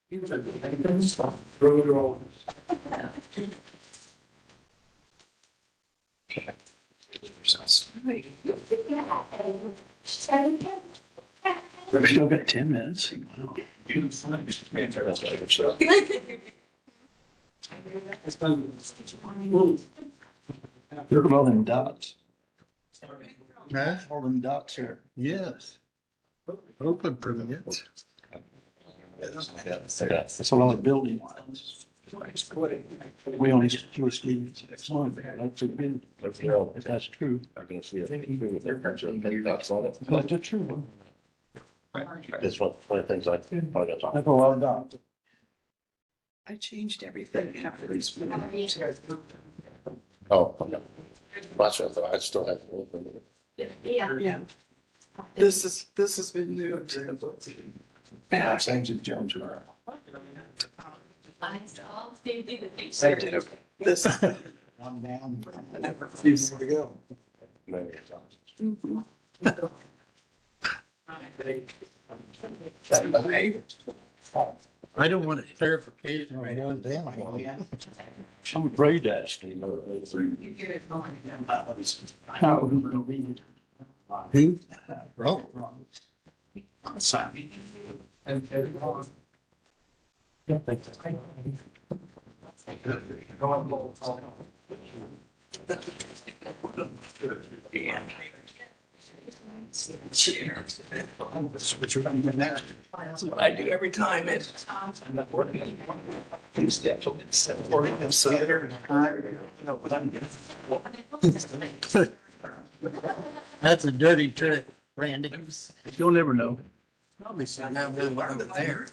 We've still got 10 minutes. Wow. Look at all them dots. Huh? All them dots here. Yes. Open permits. That's a lot of building lines. We only just need next month. That's a good, if that's true. That's true. That's one of the things I find out. That's a lot of dots. I changed everything after these. Oh, okay. That's what I still have. Yeah. This has been moved. Back. Things that Jones are. So did it- this. One down. I refuse to go. Mhm. I don't want a clarification right on them. I'm afraid to ask you. How we will be. Who? Wrong. Sign. What you're gonna do next? That's what I do every time. It's. That's a dirty trick, Randy. You'll never know. Probably not really one of there.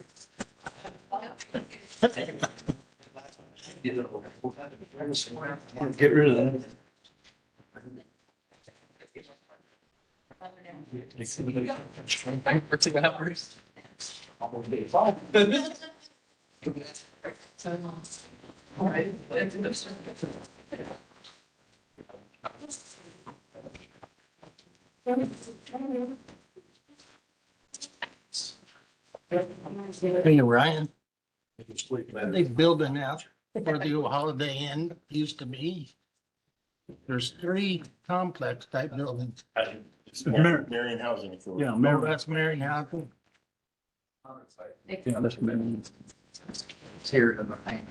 Get rid of that. Hey, Ryan, they building out where the old Holiday Inn used to be. There's 3 complex type buildings. Marion housing. If you will. Yeah, Remember remember, that's Marion Housing? yeah, that's maybe. It's here in the bank.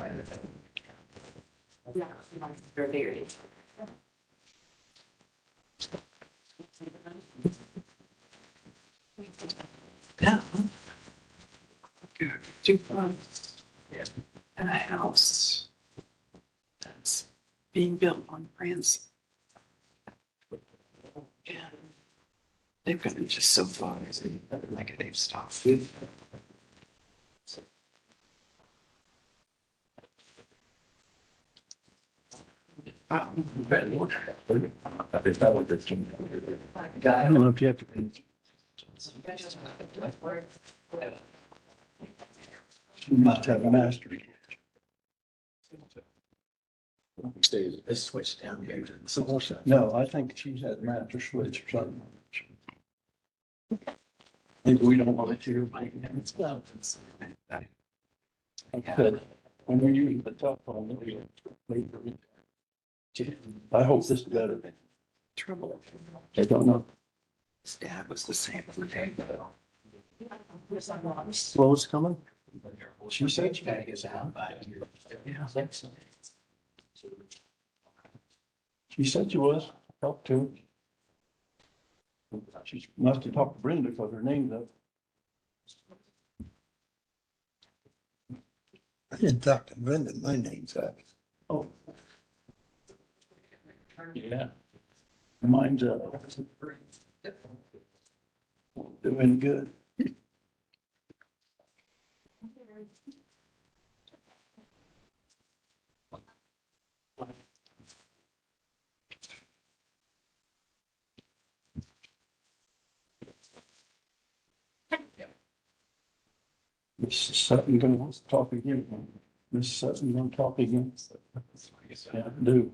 Yeah. Good. 2 months. And a house that's being built on Branson. Yeah. They've gotten just so far as negative stuff. I don't know if you have to. You must have a mastery. They switched down here. No, I think she's had master switch or something. Maybe we don't want to hear. I could. When you're using the telephone. I hope this is better. Trouble. I don't know. His dad was the same. Slow's coming. She said she gotta get out. Yeah. She said she was, talked to her. She must have talked to Brenda because her name's up. I didn't talk to Brenda, my name's up. Oh. Yeah. Mine's up. Doing good. Mrs. Sutton gonna talk again. Mrs. Sutton gonna talk again. Yeah, do.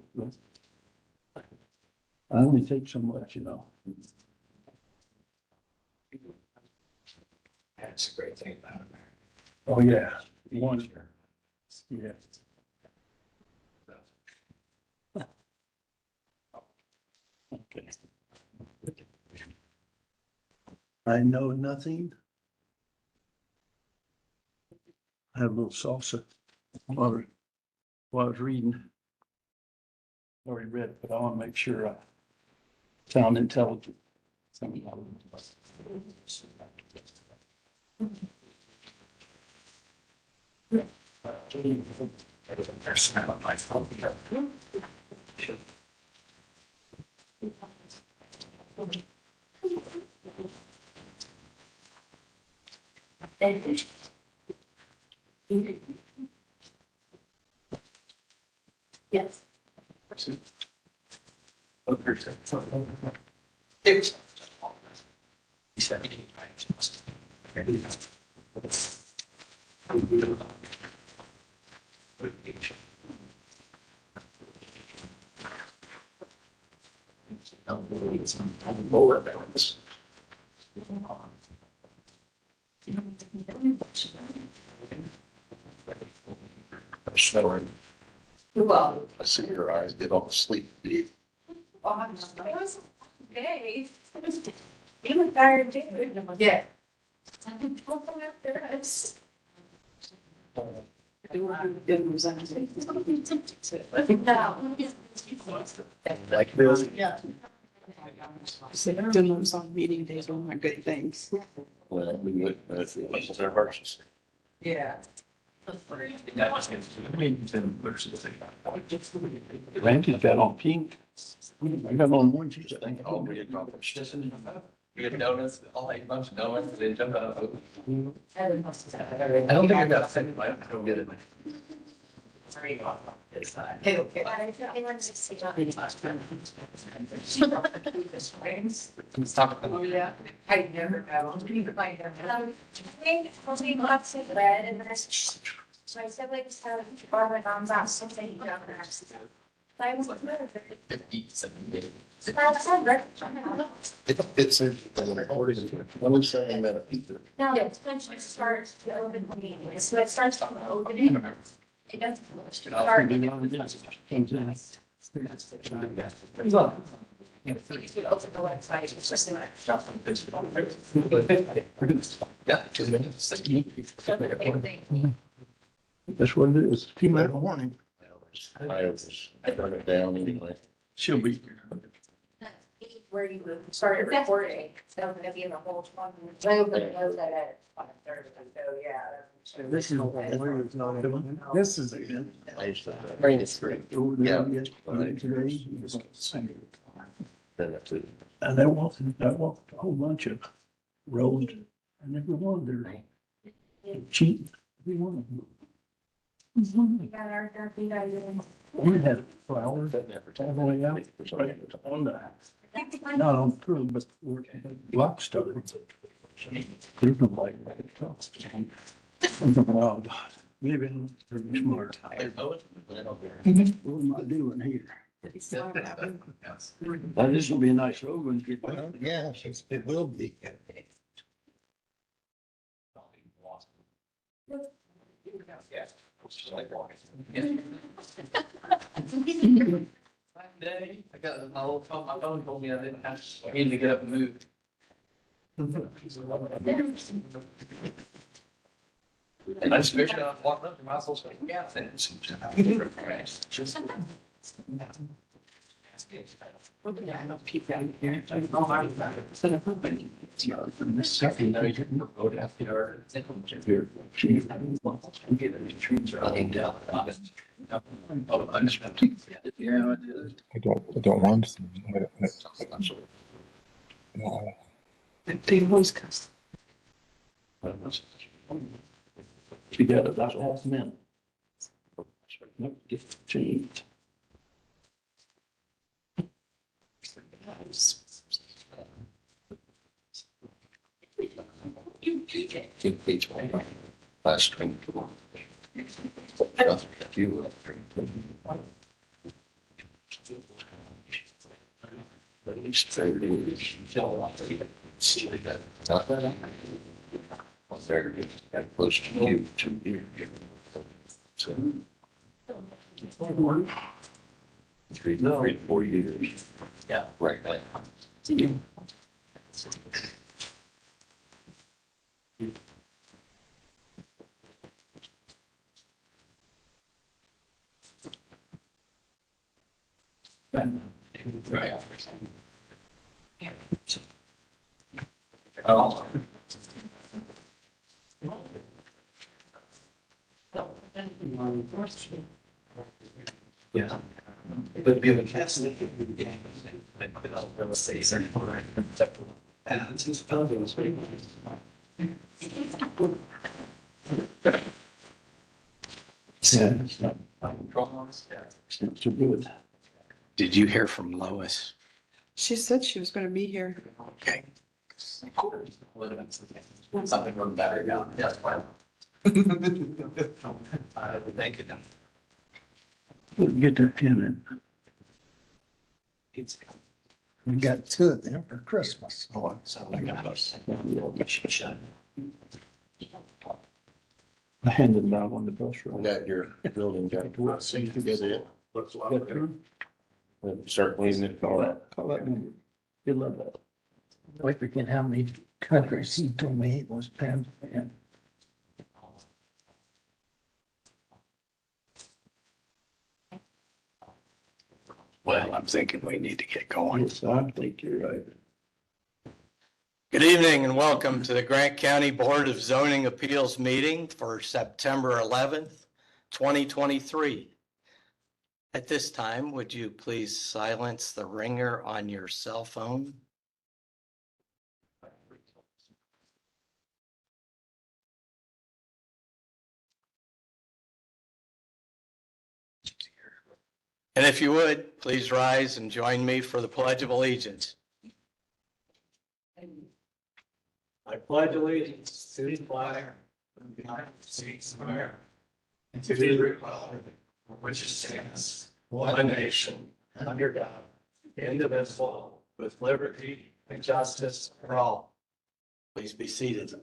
I only take so much, you know. That's a great thing about it. Oh, yeah. One. Yeah. Okay. I know nothing. I have a little salsa while I was reading. Already read, but I want to make sure I sound intelligent. Yes. Snoring. Well. I see your eyes get all sleepy. Okay. You were tired too. Yeah. Like this. Yeah. Doing those on meeting days are my good things. Well, we would, if it was their verses. Yeah. Randy's got on pink. I got on orange. I think all we accomplished. We get donuts, I'll eat a bunch of donuts, then jump out. I I don't think I got a second bite, I'll get it. Hey, okay. Let's talk about Oh, yeah. I never have. I think mostly lots of red and there's, so I said like, so, or my mom's out, so they don't have. I was like, no, 57 minutes. that's not red. It's a recording. 27-minute either. No, it's when she starts to open the meeting, so it starts from the opening. It doesn't start. You open the website, it's just like. Yeah, 2 minutes. Big thing. That's what it is. 2-minute warning. I was, I wrote it down anyway. She'll be. Where you would start recording, so I'm gonna be in the whole one. I open the note at 5:30, so yeah. This is not doing. This is. I used to. Rain is great. Over there, Yeah. today. Then it's a- And I walked a whole bunch of roads, and every one of them cheating, every one of them. We got our therapy guy doing. We had flowers all the way out, right on the, not on through, but where it had block started. There's no light. Oh, God, maybe I'm pretty smart. What am I doing here? Now, this will be a nice road when you get back. Well, yeah, it will be. Day, I got my old phone, my phone told me I didn't have, I needed to get up and move. And I just figured out, walked up to my soul, saying, yeah, thanks. Okay, I know people out here. I know I'm not. Set up a meeting. This second night, you go down there. Here, she- trees are all down. Oh, I just. Yeah, I don't want to. No. They always cuss. together, that's all men. Nope, get changed. Each one. Last string. You. At least 30. See that. Not that. was there, got close to you, to you. So. 3 to 4 years. Yeah. Right. Right. Oh. Yeah. But given cast. Real estate. Yeah, it's not, it's not so good. Did you hear from Lois? She said she was gonna be here. Okay. Something from battery down, that's fine. Thank you. Get that pin in. We got two of them for Christmas. Oh, so I got us. I handed them out on the bus ride. Got your building, got to work, see if you it. Looks Got like through? Start cleaning it, all that. Call that number. You love that. I forget how many countries he told me he was penned in. Well, I'm thinking we need to get going. Yes, I think you're right. Good evening and welcome to the Grant County Board of Zoning Appeals meeting for September 11th, 2023. At this time, would you please silence the ringer on your cell phone? And if you would, please rise and join me for the Pledge of Allegiance. I pledge allegiance to the flag of the United States of America and to the republic for which it stands, one nation, under God, indivisible, with liberty and justice for all. Please be seated.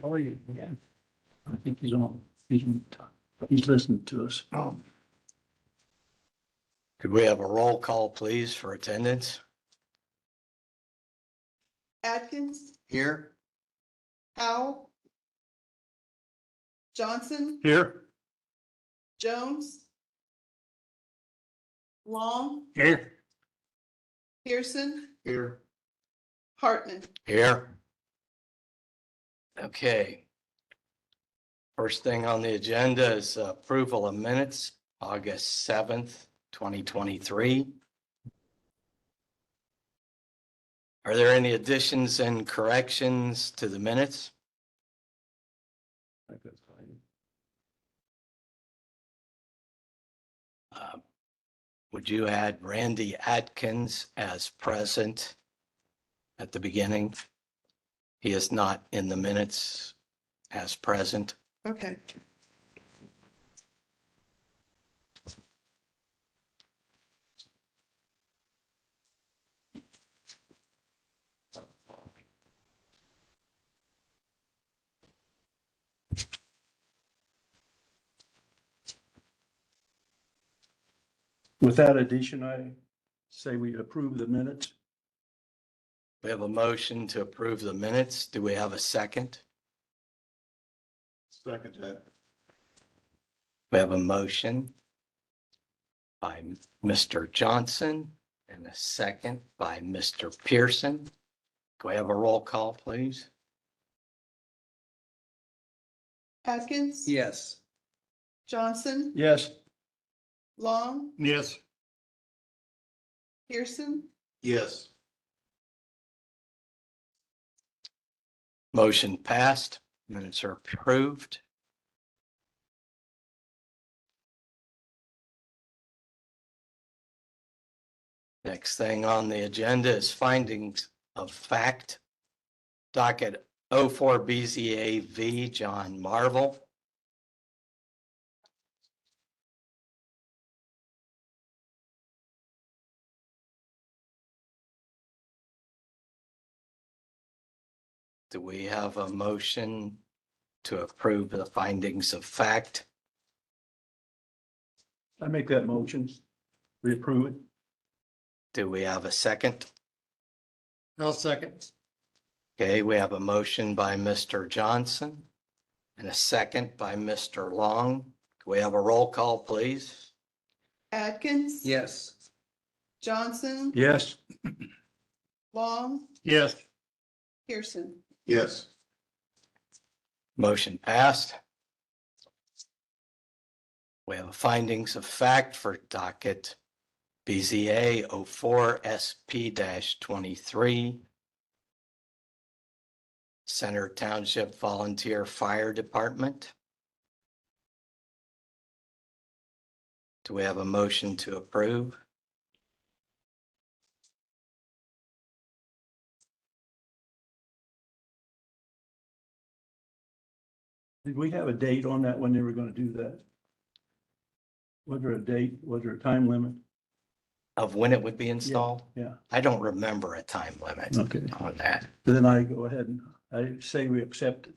How are you? Yeah. I think he's on, he's listening to us. Could we have a roll call, please, for attendance? Atkins, Here. Howell, Johnson, Here. Jones, Long, Here. Pearson, Here. Hartman. Here. Okay. First thing on the agenda is approval of minutes, August 7th, 2023. Are there any additions and corrections to the minutes? I think that's fine. Would you add Randy Atkins as present at the beginning? He is not in the minutes as present. Okay. With that addition, I say we approve the minutes. We have a motion to approve the minutes. Do we have a second? Second that. We have a motion by Mr. Johnson and a second by Mr. Pearson. Can we have a roll call, please? Atkins. Yes. Johnson, Yes. Long, Yes. Pearson, Yes. Motion passed. Minutes are approved. Next thing on the agenda is findings of fact. Docket 04 BZA V, John Marvel. Do we have a motion to approve the findings of fact? I make that motion. We approve it. Do we have a second? I'll second. Okay, we have a motion by Mr. Johnson and a second by Mr. Long. Can we have a roll call, please? Atkins. Yes. Johnson. Yes. Long. Yes. Pearson. Yes. Motion passed. We have findings of fact for docket BZA 04 SP-23. Center Township Volunteer Fire Department. Do we have a motion to approve? Did we have a date on that when they were gonna do that? Was there a date? Was there a time limit? Of when it would be installed? Yeah, I don't remember a time limit okay. on that. Then I go ahead and I say we accept it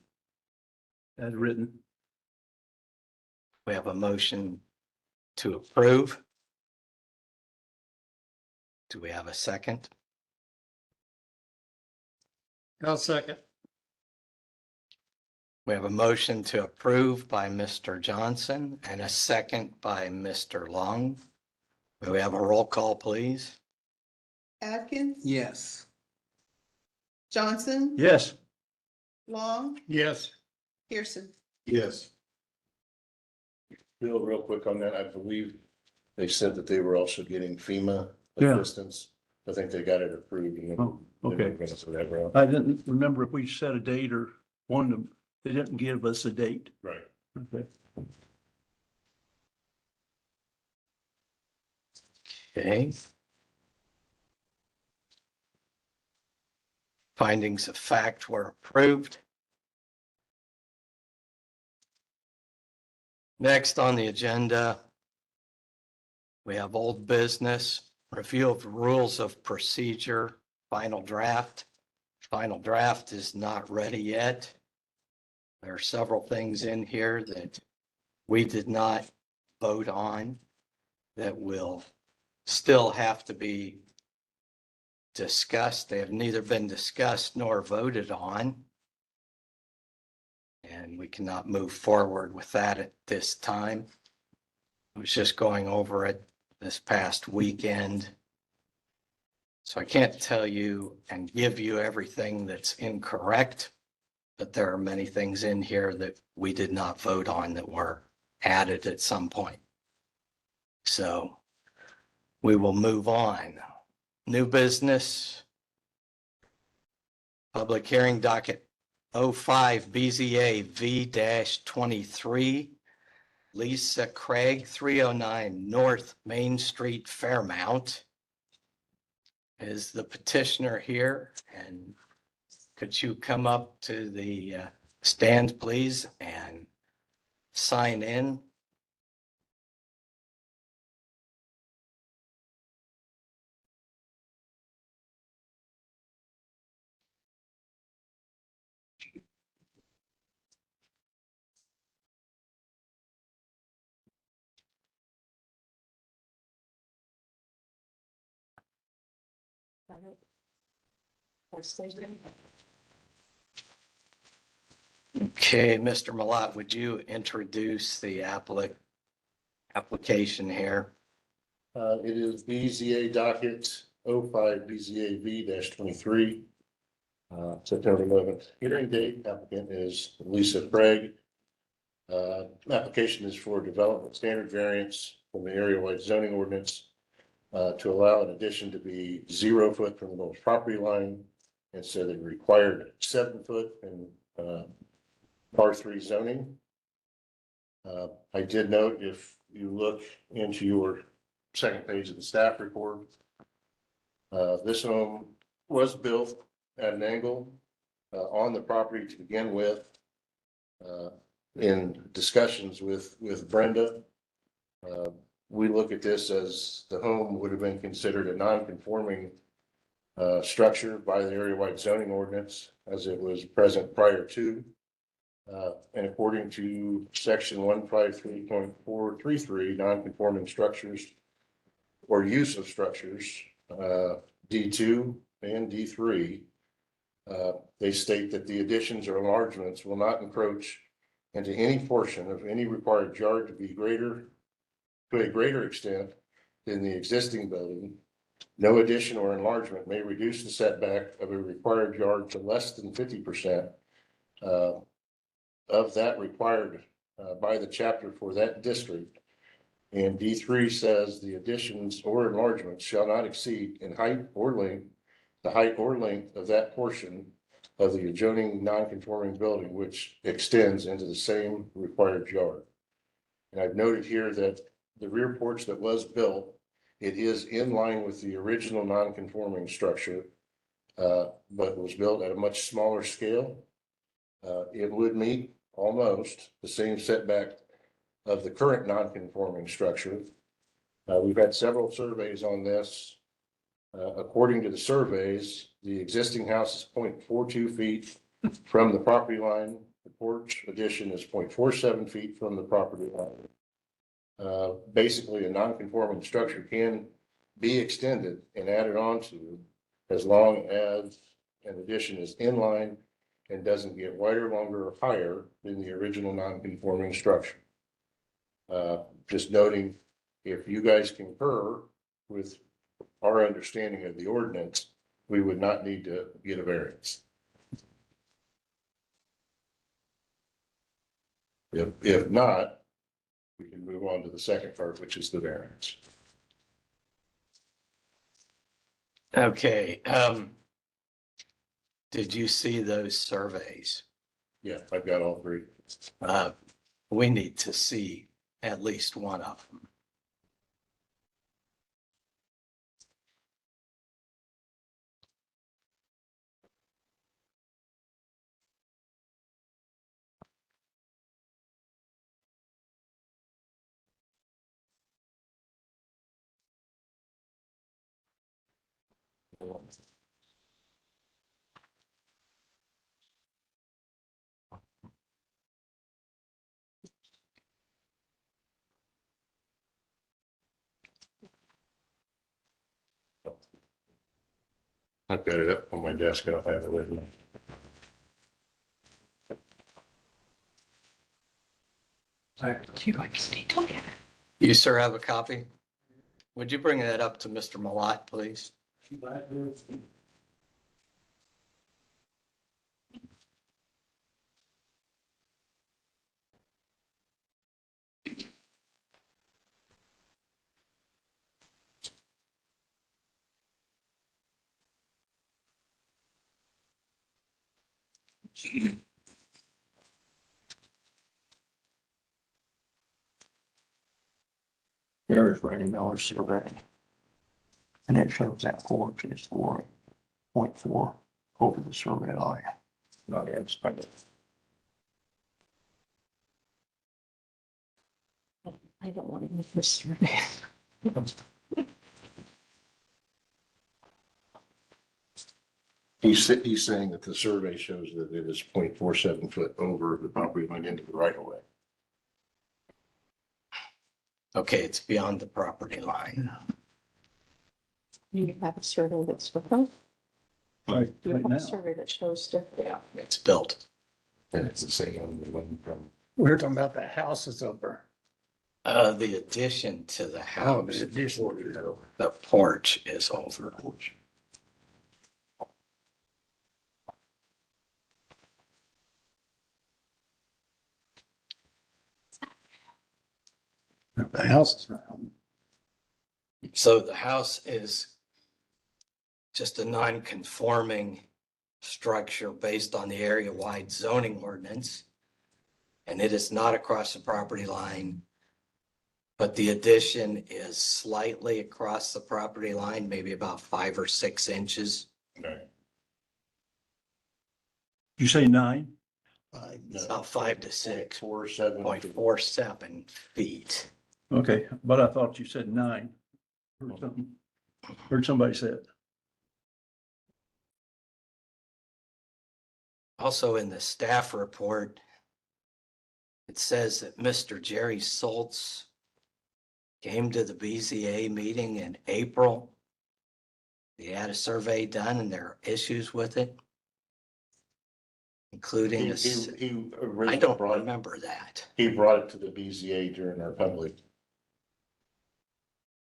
as written. We have a motion to approve. Do we have a second? I'll second. We have a motion to approve by Mr. Johnson and a second by Mr. Long. May we have a roll call, please? Atkins. Yes. Johnson. Yes. Long. Yes. Pearson. Yes. Bill, real quick on that, I believe they said that they were also getting FEMA Yeah. assistance. I think they got it approved. And Oh, they were okay. gonna sort that route. I didn't remember if we set a date or wanted them. They didn't give us a date. Right. Okay. Okay. Findings of fact were approved. Next on the agenda, we have old business, review of rules of procedure, final draft. Final draft is not ready yet. There are several things in here that we did not vote on that will still have to be discussed. They have neither been discussed nor voted on. And we cannot move forward with that at this time. I was just going over it this past weekend. So I can't tell you and give you everything that's incorrect, but there are many things in here that we did not vote on that were added at some point. So we will move on. New business. Public hearing docket 05 BZA V-23. Lisa Craig, 309 North Main Street, Fairmount. Is the petitioner here? And could you come up to the stand, please, and sign in? Okay, Mr. Malat, would you introduce the application here? It is BZA docket 05 BZA V-23. September 11th hearing date. Applicant is Lisa Craig. Application is for development standard variance from the area-wide zoning ordinance to allow an addition to be 0 foot from the lowest property line instead of required 7 foot in R3 zoning. I did note, if you look into your second page of the staff report, this home was built at an angle on the property to begin with. In discussions with Brenda, we look at this as the home would have been considered a non-conforming structure by the area-wide zoning ordinance as it was present prior to. And according to section 153.433, non-conforming structures or use of structures, D2 and D3, they state that the additions or enlargements will not encroach into any portion of any required yard to a greater extent than the existing building. No addition or enlargement may reduce the setback of a required yard to less than 50% of that required by the chapter for that district. And D3 says the additions or enlargements shall not exceed in height or length, the height or length of that portion of the adjoining non-conforming building, which extends into the same required yard. And I've noted here that the rear porch that was built, it is in line with the original non-conforming structure, but was built at a much smaller scale. It would meet almost the same setback of the current non-conforming structure. We've had several surveys on this. According to the surveys, the existing house is 0.42 feet from the property line. The porch addition is 0.47 feet from the property line. Basically, a non-conforming structure can be extended and added on to as long as an addition is in line and doesn't get wider, longer, or higher than the original non-conforming structure. Just noting, if you guys concur with our understanding of the ordinance, we would not need to get a variance. If not, we can move on to the second part, which is the variance. Okay, did you see those surveys? Yeah, I've got all three. We need to see at least one of them. I've got it up on my desk. I don't have it with me. You, sir, have a copy? Would you bring that up to Mr. Malat, please? There's Randy Miller's survey. And it shows that porch is 4.4 over the survey line. Not expected. I don't want to miss this survey. He's saying that the survey shows that it is 0.47 foot over the property line into the right of way. Okay, it's beyond the property line. You have a survey that's different. Right, You right have now. a survey that shows different. Yeah, it's built. And it's the same on the one from. We're talking about the house is over. The addition to the Oh, house, the addition is over. the porch is over. The house is around. So the house is just a non-conforming structure based on the area-wide zoning ordinance. And it is not across the property line, but the addition is slightly across the property line, maybe about 5 or 6 inches. Right. You say 9? It's about 5 to 6, 0.47. 0.47 feet. Okay, but I thought you said 9. Heard somebody say it. Also in the staff report, it says that Mr. Jerry Schultz came to the BZA meeting in April. He had a survey done and there are issues with it, including this. He I originally don't brought, remember that. he brought it to the BZA during our public,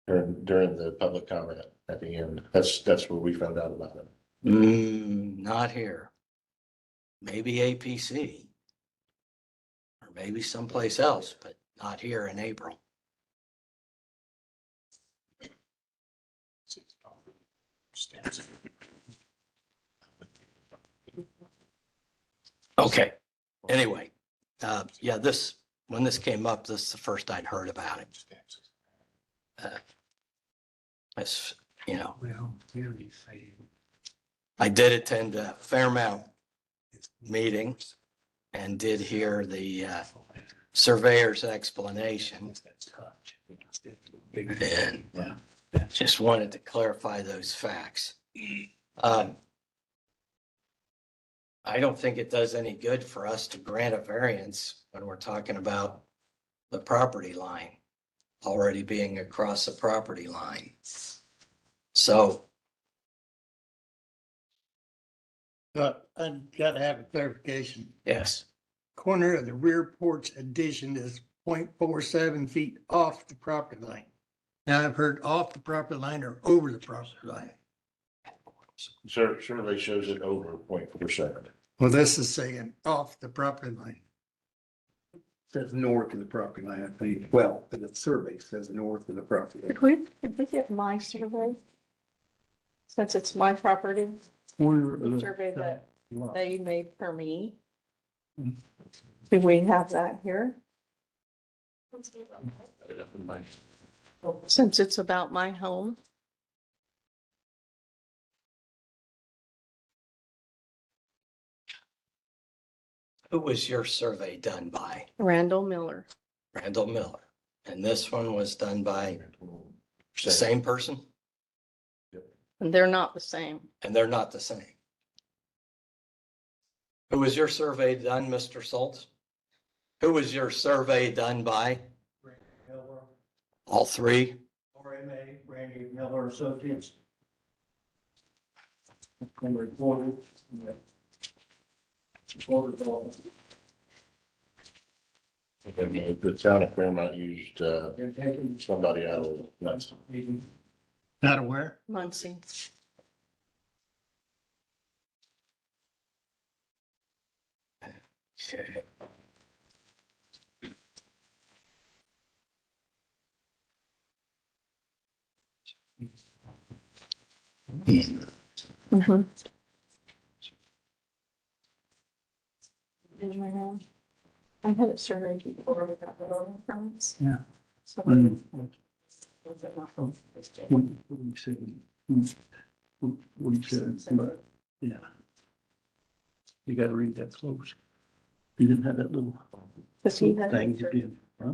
during the public comment at the end. That's where we found out about it. Not here. Maybe APC. Or maybe someplace else, but not here in April. Okay, anyway, yeah, when this came up, this is the first I'd heard about it. As you know, Well, here you say. I did attend a Fairmount meeting and did hear the surveyor's explanation. And just wanted to clarify those facts. I don't think it does any good for us to grant a variance when we're talking about the property line already being across the property line. So, But I gotta have a clarification. yes, Corner of the rear porch addition is 0.47 feet off the property line. Now I've heard off the property line or over the property line. Survey shows it over 0.47. Well, this is saying off the property line. Says north of the property line, I think. Well, but the survey says north of the property line. Could we get my survey? Since it's my property, Corner of the survey that lot. they made for me. Mhm. Do we have that here? Since it's about my home. who was your survey done by? Randall Miller. Randall Miller. And this one was done by the same person? And they're not the same. And they're not the same. Who was your survey done, Mr. Schultz? Who was your survey done by? All three? RMA, Randy Miller Associates. Number 40. Yeah. The town of Fairmount used somebody out of nuts. Not aware? Muncie. Okay. Mm-hmm. I had it surveyed before we got the building permits. Yeah. So. Mm. What do you say? What do you say? But, yeah. You gotta read that close. You didn't have that little Cause he had. thing you did, huh?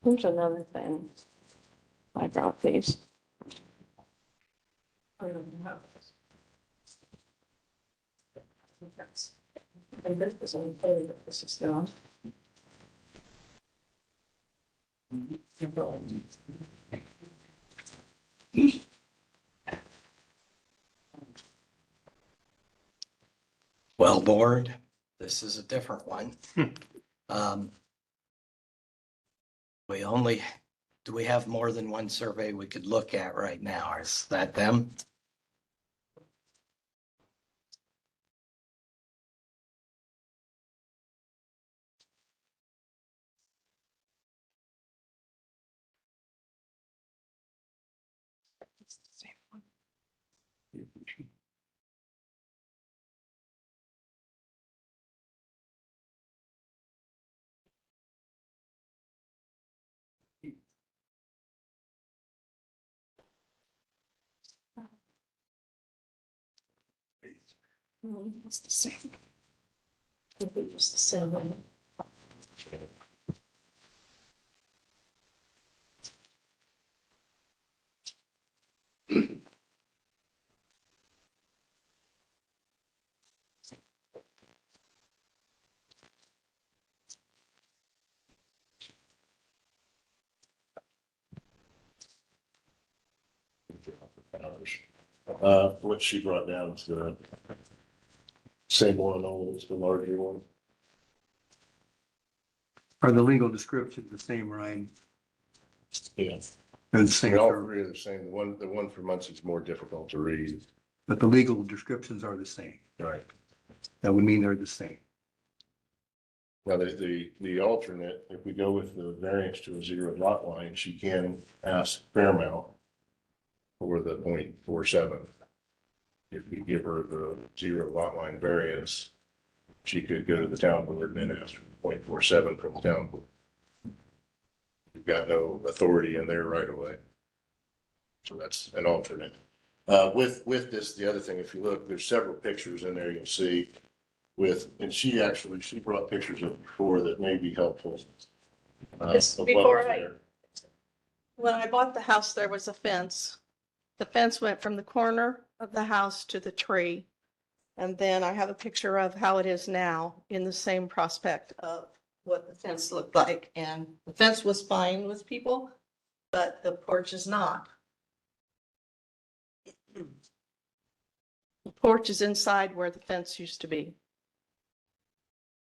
Here's another thing. I brought these. I don't know. And this is okay, but this is not. Well, board, this is a different one. Um, do we have more than one survey we could look at right now? Is that them? It's the same. It's the same one. What she brought down is the same one, only it's the larger one. Are the legal descriptions the same, Ryan? Yeah. They're the same, They all sir, three are the same. The one for Muncie is more difficult to read. but the legal descriptions are the same. Right. That would mean they're the same. Now, the alternate, if we go with the variance to a zero lot line, she can ask Fairmount for the 0.47. If we give her the zero lot line variance, she could go to the town board and then ask for 0.47 from the town board. You've got no authority in there right away. So that's an alternate. With this, the other thing, if you look, there's several pictures in there you'll see and she brought pictures of before that may be helpful. Yes, of what before was I- there. When I bought the house, there was a fence. The fence went from the corner of the house to the tree. And then I have a picture of how it is now in the same prospect of what the fence looked like. And the fence was fine with people, but the porch is not. The porch is inside where the fence used to be.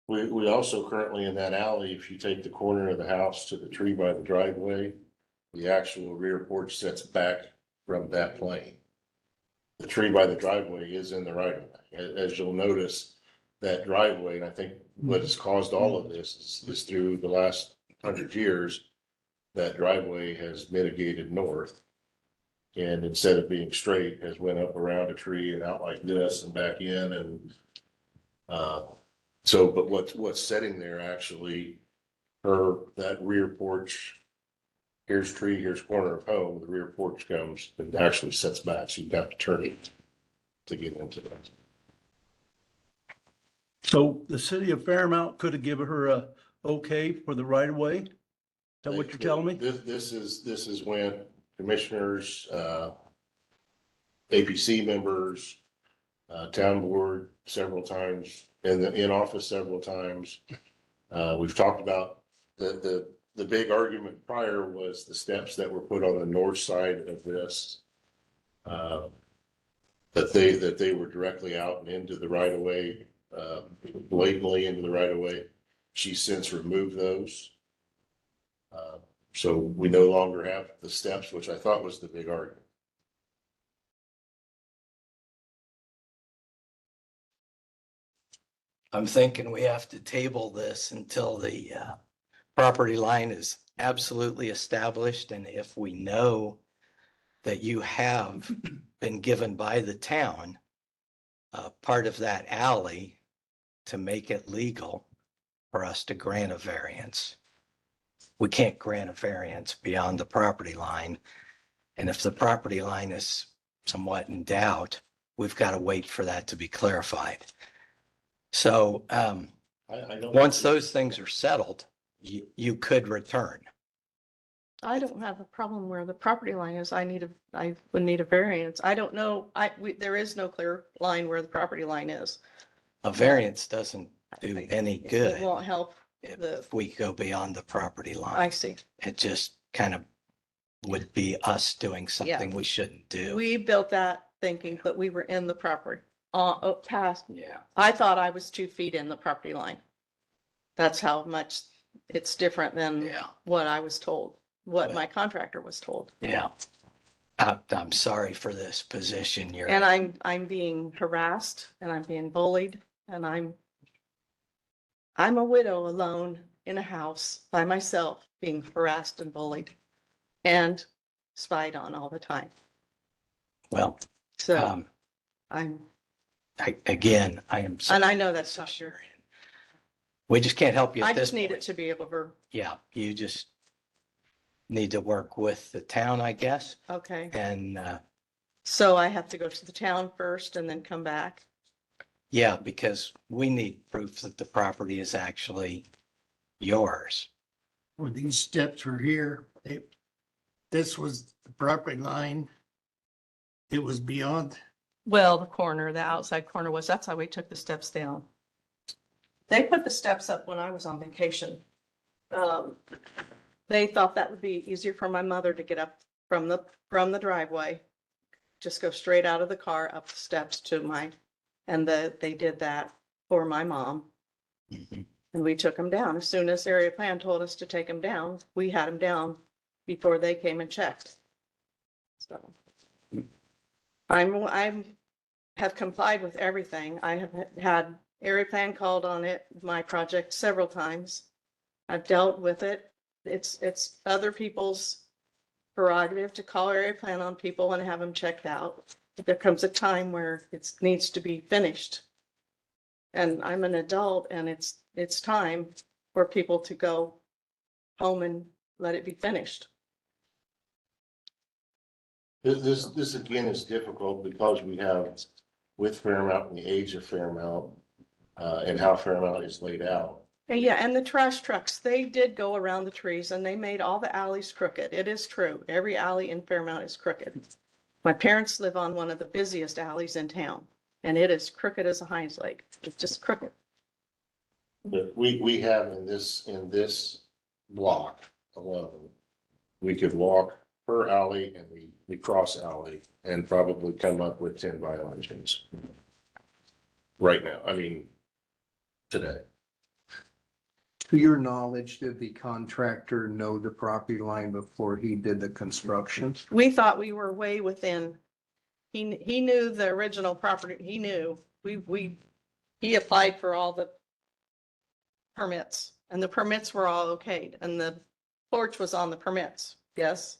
We also currently in that alley, if you take the corner of the house to the tree by the driveway, the actual rear porch sets back from that plane. The tree by the driveway is in the right of way. As you'll notice, that driveway, and I think what has caused all of this is through the last 100 years, that driveway has mitigated north. And instead of being straight, has went up around a tree and out like this and back in and, so, but what's setting there actually, that rear porch, here's tree, here's corner of home, the rear porch comes and actually sets back, so you have to turn it to get into that. So the city of Fairmount could have given her a okay for the right of way? Is that what you're telling me? This is when commissioners, APC members, town board several times, in office several times. We've talked about the big argument prior was the steps that were put on the north side of this. That they were directly out and into the right of way, blatantly into the right of way. She's since removed those. So we no longer have the steps, which I thought was the big argument. I'm thinking we have to table this until the property line is absolutely established. And if we know that you have been given by the town part of that alley to make it legal for us to grant a variance. We can't grant a variance beyond the property line. And if the property line is somewhat in doubt, we've got to wait for that to be clarified. So I don't. once those things are settled, you could return. I don't have a problem where the property line is. I would need a variance. I don't know. There is no clear line where the property line is. A variance doesn't do any It good won't help. if we go beyond the property I line. see. It just kind of would be us doing something we shouldn't do. We built that thinking that we were in the property, past. Yeah. I thought I was 2 feet in the property line. That's how much it's different than Yeah. what I was told, what Well- my contractor was told. Yeah. I'm sorry for this position you're And in. I'm being harassed and I'm being bullied and I'm a widow alone in a house by myself, being harassed and bullied and spied on all the time. Well, So um, I I am. and I know that's not sure. We just can't help you I at this just need it point. to be able to, Yeah, you just need to work with the town, I guess. okay. And So I have to go to the town first and then come back. yeah, because we need proof that the property is actually yours. When these steps were here, this was the property line. It was beyond, Well, the outside corner was, that's how we took the steps down. They put the steps up when I was on vacation. They thought that would be easier for my mother to get up from the driveway just go straight out of the car up the steps to they did that for my mom. Mhm. And we took them down. As soon as area plan told us to take them down, we had them down before they came and checked. So I'm have complied with everything. I have had area plan called on it, my project several times. I've dealt with it. It's other people's prerogative to call area plan on people and have them checked out. But there comes a time where it needs to be finished. And I'm an adult and it's time for people to go home and let it be finished. This again is difficult because we have with Fairmount and the age of Fairmount, and how Fairmount is laid out. And yeah, and the trash trucks, they did go around the trees and they made all the alleys crooked. It is true. Every alley in Fairmount is crooked. My parents live on one of the busiest alleys in town and it is crooked as a Heinz leg. It's just crooked. But we have in this block alone, we could walk per alley and we cross alley and probably come up with 10 violations. Right now, I mean, today. To your knowledge, did the contractor know the property line before he did the construction? We thought we were way within. He knew the original property. He knew he applied for all the permits and the permits were all okayed and the porch was on the permits. Yes.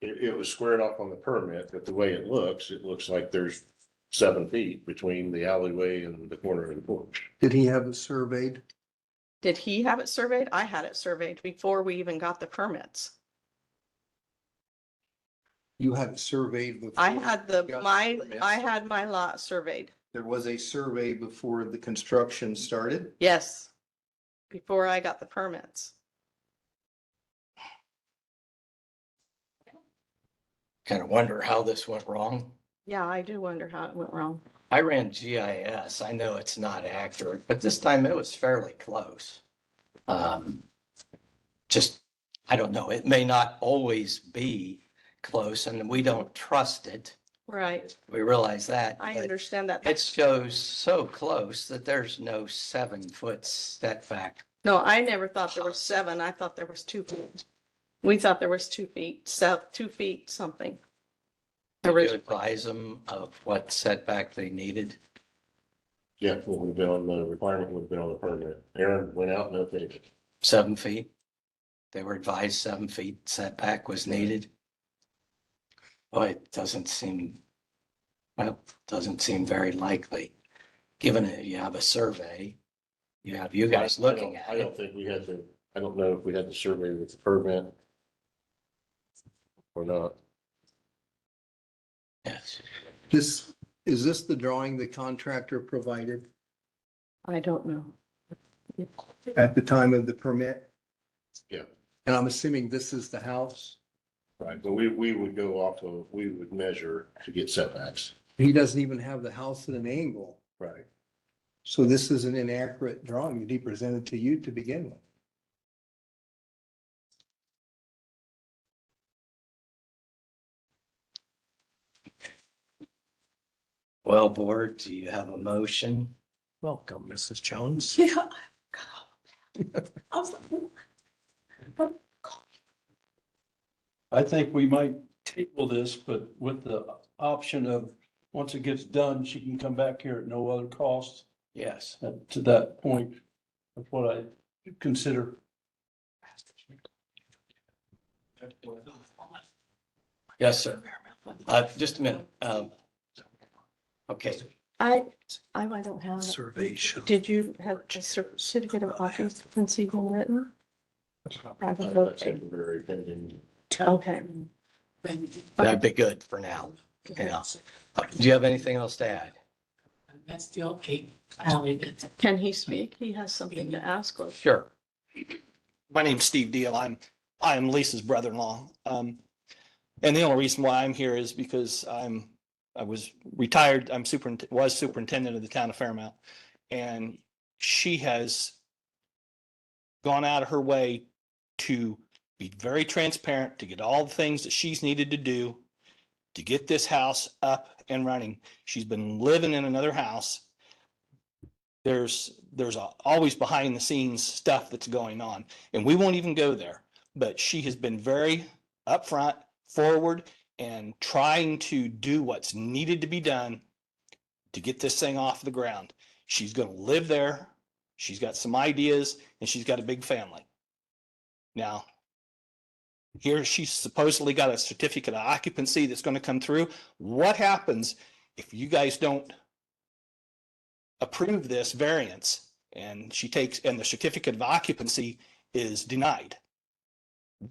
It was squared off on the permit, but the way it looks like there's 7 feet between the alleyway and the corner of the porch. Did he have it surveyed? Did he have it surveyed? I had it surveyed before we even got the permits. You had it surveyed before? I had permits? I had my lot surveyed. There was a survey before the construction started? Yes. Before I got the permits. Kind of wonder how this went wrong. Yeah, I do wonder how it went wrong. I ran GIS. I know it's not accurate, but this time it was fairly close. Just, I don't know, it may not always be close and we don't trust it. Right. We realize that. I but understand that. It shows so close that there's no 7-foot setback. No, I never thought there was 7. I thought there was 2 feet. We thought there was 2 feet, 2 feet something. Did you advise them of what setback they needed? Yeah, what would have been on the requirement would have been on the permit. Aaron went out and okayed it. 7 feet? They were advised 7 feet setback was needed? Well, it doesn't seem very likely, given that you have a survey. You have you guys looking at I it. don't think we had to, I don't know if we had the survey with the permit or not. Yes. Is this the drawing the contractor provided I don't know. at the time of the permit? Yeah. And I'm assuming this is the house? Right, but we would go off of, we would measure to get setbacks. He doesn't even have the house at an angle. Right. So this is an inaccurate drawing that he presented to you to begin with. Well, board, do you have a motion? Welcome, Mrs. Jones. Yeah. I was like, I think we might table this, but with the option of, once it gets done, she can come back here at no other cost. Yes. To that point, of what I consider. Yes, sir. Just a minute. Okay, I don't have it. Survey. Did you have a certificate of occupancy been written? Private vote. Temporary pending. Okay. that'd be good for now. Yeah. Do you have anything else to add? That's the okay alley. Can he speak? He has something to ask. Or Sure. My name's Steve Deal. I am Lisa's brother-in-law. And the only reason why I'm here is because I was retired. Was superintendent of the town of Fairmount. And she has gone out of her way to be very transparent, to get all the things that she's needed to do. to get this house up and running. She's been living in another house. There's always behind the scenes stuff that's going on, and we won't even go there. But she has been very upfront, forward, and trying to do what's needed to be done to get this thing off the ground. She's going to live there. She's got some ideas, and she's got a big family. Now, here she's supposedly got a certificate of occupancy that's going to come through. What happens if you guys don't approve this variance and the certificate of occupancy is denied?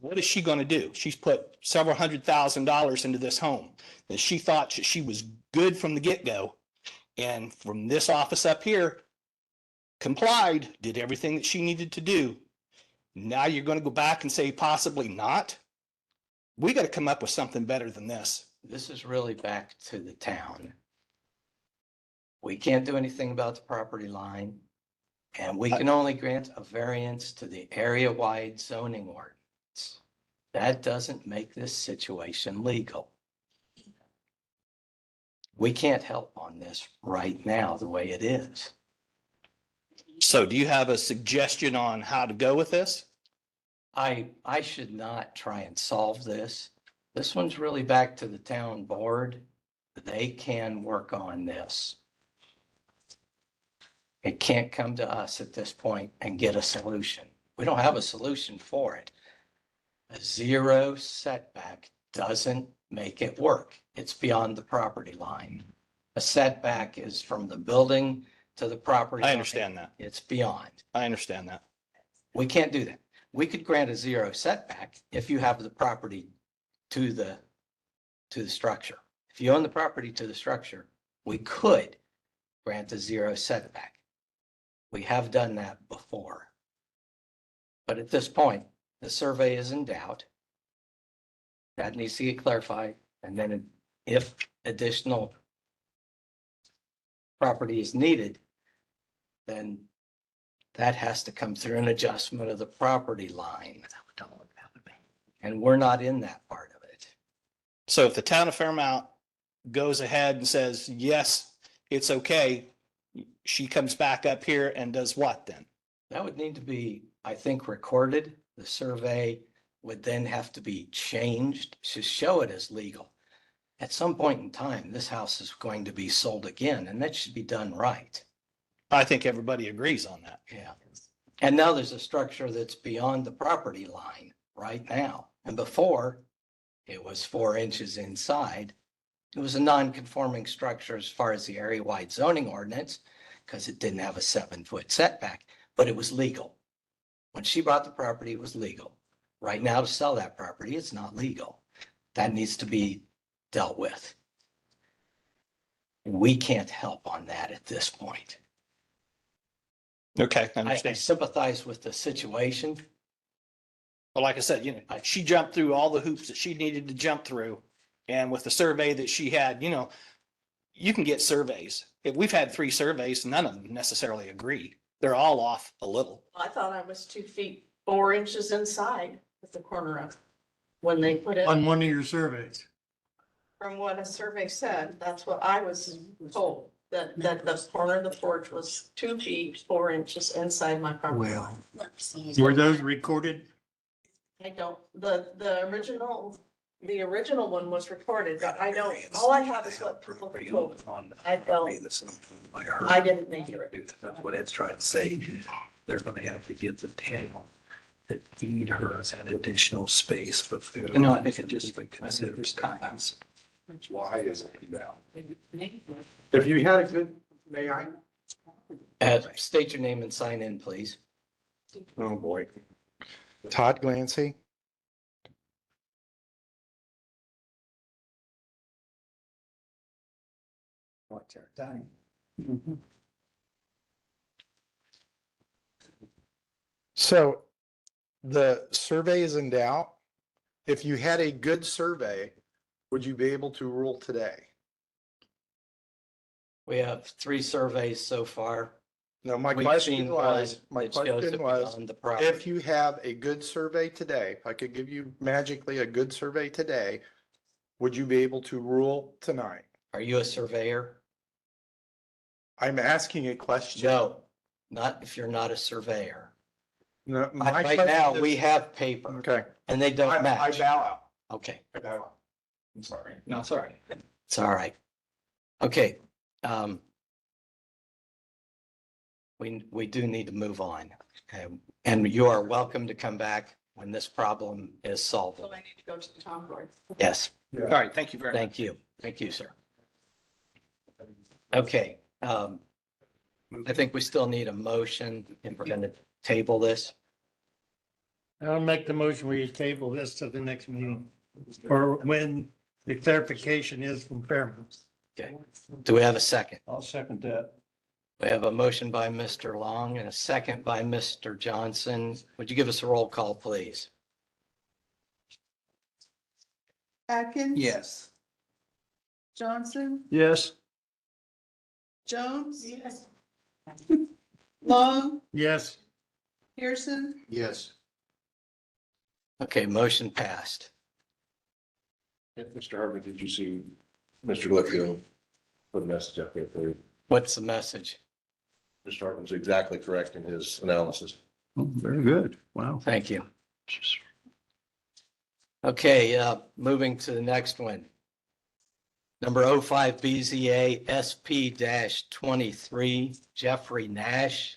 What is she going to do? She's put several $100,000 into this home and she thought she was good from the get-go. And from this office up here, complied, did everything that she needed to do. Now you're going to go back and say possibly not? We got to come up with something better than this. This is really back to the town. We can't do anything about the property line. And we can only grant a variance to the area-wide zoning ordinance. That doesn't make this situation legal. We can't help on this right now the way it is. So do you have a suggestion on how to go with this? I should not try and solve this. This one's really back to the town board. They can work on this. It can't come to us at this point and get a solution. We don't have a solution for it. A zero setback doesn't make it work. It's beyond the property line. A setback is from the building to the property line. I understand that. It's beyond. I understand that. We can't do that. We could grant a zero setback if you have the property to the structure. If you own the property to the structure, we could grant a zero setback. We have done that before. But at this point, the survey is in doubt. That needs to get clarified. And then if additional property is needed, then that has to come through an adjustment of the property line. And we're not in that part of it. So if the town of Fairmount goes ahead and says, yes, it's okay, she comes back up here and does what then? That would need to be, I think, recorded. The survey would then have to be changed to show it as legal. At some point in time, this house is going to be sold again, and that should be done right. I think everybody agrees on that. Yeah. And now there's a structure that's beyond the property line right now. And before, it was 4 inches inside. It was a non-conforming structure as far as the area-wide zoning ordinance, because it didn't have a 7-foot setback, but it was legal. When she bought the property, it was legal. Right now, to sell that property, it's not legal. That needs to be dealt with. We can't help on that at this point. Okay, I I understand. sympathize with the situation. But like I said, she jumped through all the hoops that she needed to jump through. And with the survey that she had, you can get surveys. If we've had 3 surveys, none of them necessarily agree. They're all off a little. I thought I was 2 feet, 4 inches inside at the corner of when they put it, On one of your surveys. from what a survey said, that's what I was told. That the corner of the porch was 2 feet, 4 inches inside my property. Well, were those recorded? I don't, the original one was recorded, but I don't, all I have is what people told. I didn't make it. That's what Ed's trying to say. They're gonna have to get the town that feed her an additional space, but. No, I think it just considers times. Why is it now? If you had a good, may I? State your name and sign in, please. Oh, boy. Todd Glancy. What's our time? So the survey is in doubt. If you had a good survey, would you be able to rule today? We have 3 surveys so far. No, my We've question seen was, one that shows it beyond the property. if you have a good survey today, if I could give you magically a good survey today, would you be able to rule tonight? Are you a surveyor? I'm asking a question. No, not if you're not a surveyor. No, my Right now, question we is- have paper Okay. and they don't I match. bow out. Okay, I bow out. I'm sorry. No, it's all right. it's all right. Okay. We do need to move on. And you are welcome to come back when this problem is solved. So I need to go to the town board. Yes, All right, thank you very much. thank you. Thank you, sir. Okay, I think we still need a motion if we're going to table this. I'll make the motion we table this to the next meeting, or when the clarification is from Fairman. Okay. Do we have a second? I'll second that. We have a motion by Mr. Long and a second by Mr. Johnson. Would you give us a roll call, please? Atkins? Yes. Johnson? Yes. Jones? Yes. Long? Yes. Pearson? Yes. Okay, motion passed. Mr. Harvey, did you see Mr. Lickfield put a message up there for you? What's the message? Mr. Hartman's exactly correct in his analysis. Oh, very good. Wow. Thank you. Okay, moving to the next one. Number 05 BZA SP-23, Jeffrey Nash.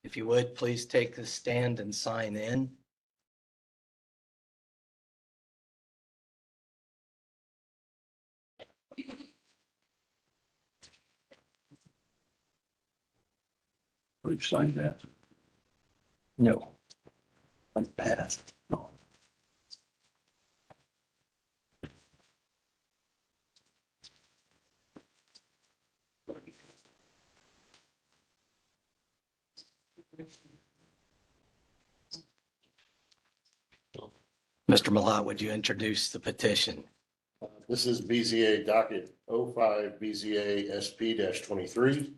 If you would, please take the stand and sign in. We've signed that. No. I'm passed. No. Mr. Malat, would you introduce the petition? This is BZA docket 05 BZA SP-23.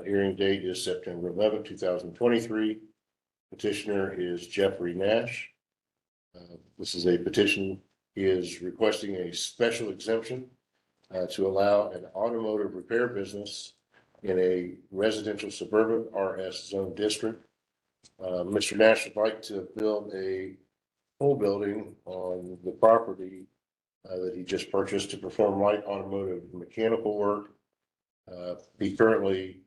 Hearing date is September 11, 2023. Petitioner is Jeffrey Nash. This is a petition. He is requesting a special exemption to allow an automotive repair business in a residential suburban RS zone district. Mr. Nash would like to build a full building on the property that he just purchased to perform light automotive mechanical work. He currently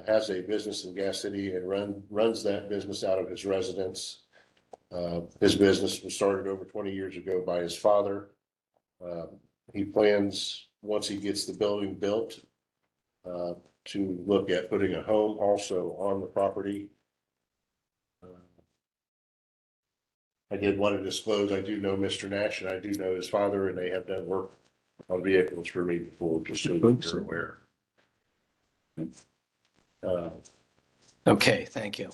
has a business in Gas City and runs that business out of his residence. His business was started over 20 years ago by his father. He plans, once he gets the building built, to look at putting a home also on the property. I did want to disclose, I do know Mr. Nash and I do know his father, and they have done work on vehicles for me before, just so you're aware. Okay, thank you.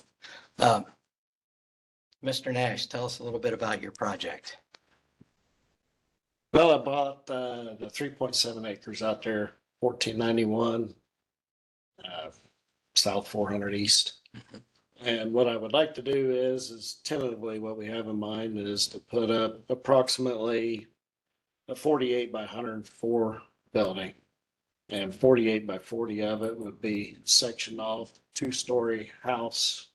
Mr. Nash, tell us a little bit about your project. Well, I bought the 3.7 acres out there, 1491 South 400 East. And what I would like to do is tentatively what we have in mind is to put up approximately a 48 by 104 building. And 48 by 40 of it would be sectioned off, 2-story house.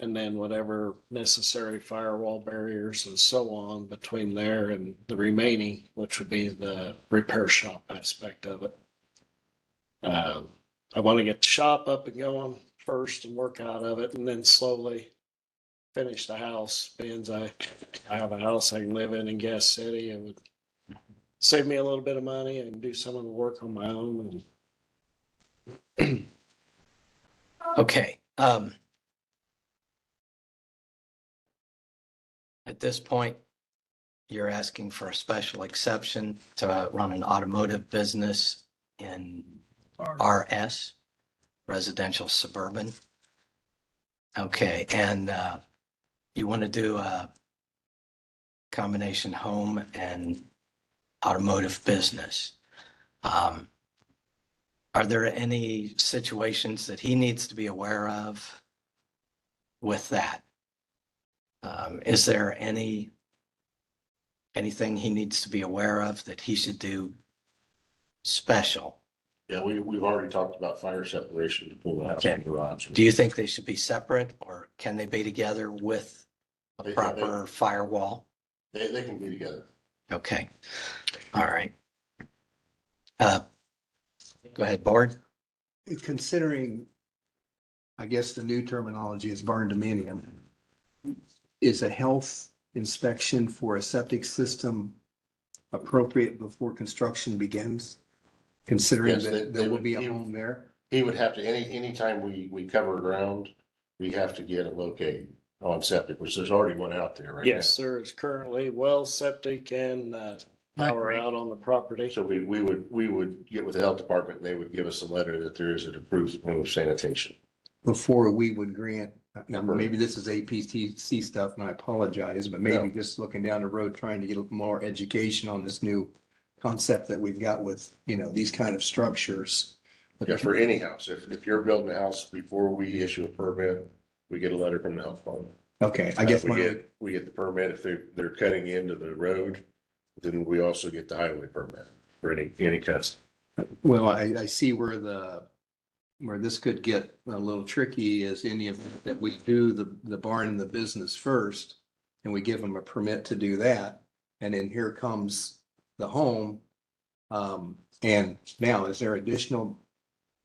And then whatever necessary firewall barriers and so on between there and the remaining, which would be the repair shop aspect of it. I want to get the shop up and going first and work out of it and then slowly finish the house. Being I have a house I can live in Gas City. It would save me a little bit of money and do some of the work on my own. And Okay. At this point, you're asking for a special exception to run an automotive business in RS, residential suburban. Okay, and you want to do a combination home and automotive business. Are there any situations that he needs to be aware of with that? Is there any Anything he needs to be aware of that he should do special? Yeah, we've already talked about fire separation between the house and the garage. Do you think they should be separate or can they be together with a proper firewall? They can be together. Okay, all right. Go ahead, board. Considering, I guess the new terminology is barn dominium, is a health inspection for a septic system appropriate before construction begins? Considering Yes, that they there will would- be a he- home there? He would have to, anytime we cover ground, we have to get a locate on septic, which there's already one out there right now. Yes, there is currently well, septic and power out on the property. So we would get with the health department and they would give us a letter that there is an approved form of sanitation. Before we would grant, now maybe this is APTC stuff and I apologize, but maybe No. just looking down the road, trying to get more education on this new concept that we've got with, these kind of structures. Yeah, for any house, if you're building a house before we issue a permit, we get a letter from the health department. Okay, I guess We get the permit if they're cutting into the road, then we also get the highway permit for any cuts. well, I see where this could get a little tricky is any of that we do the barn and the business first. And we give them a permit to do that. And then here comes the home. And now is there additional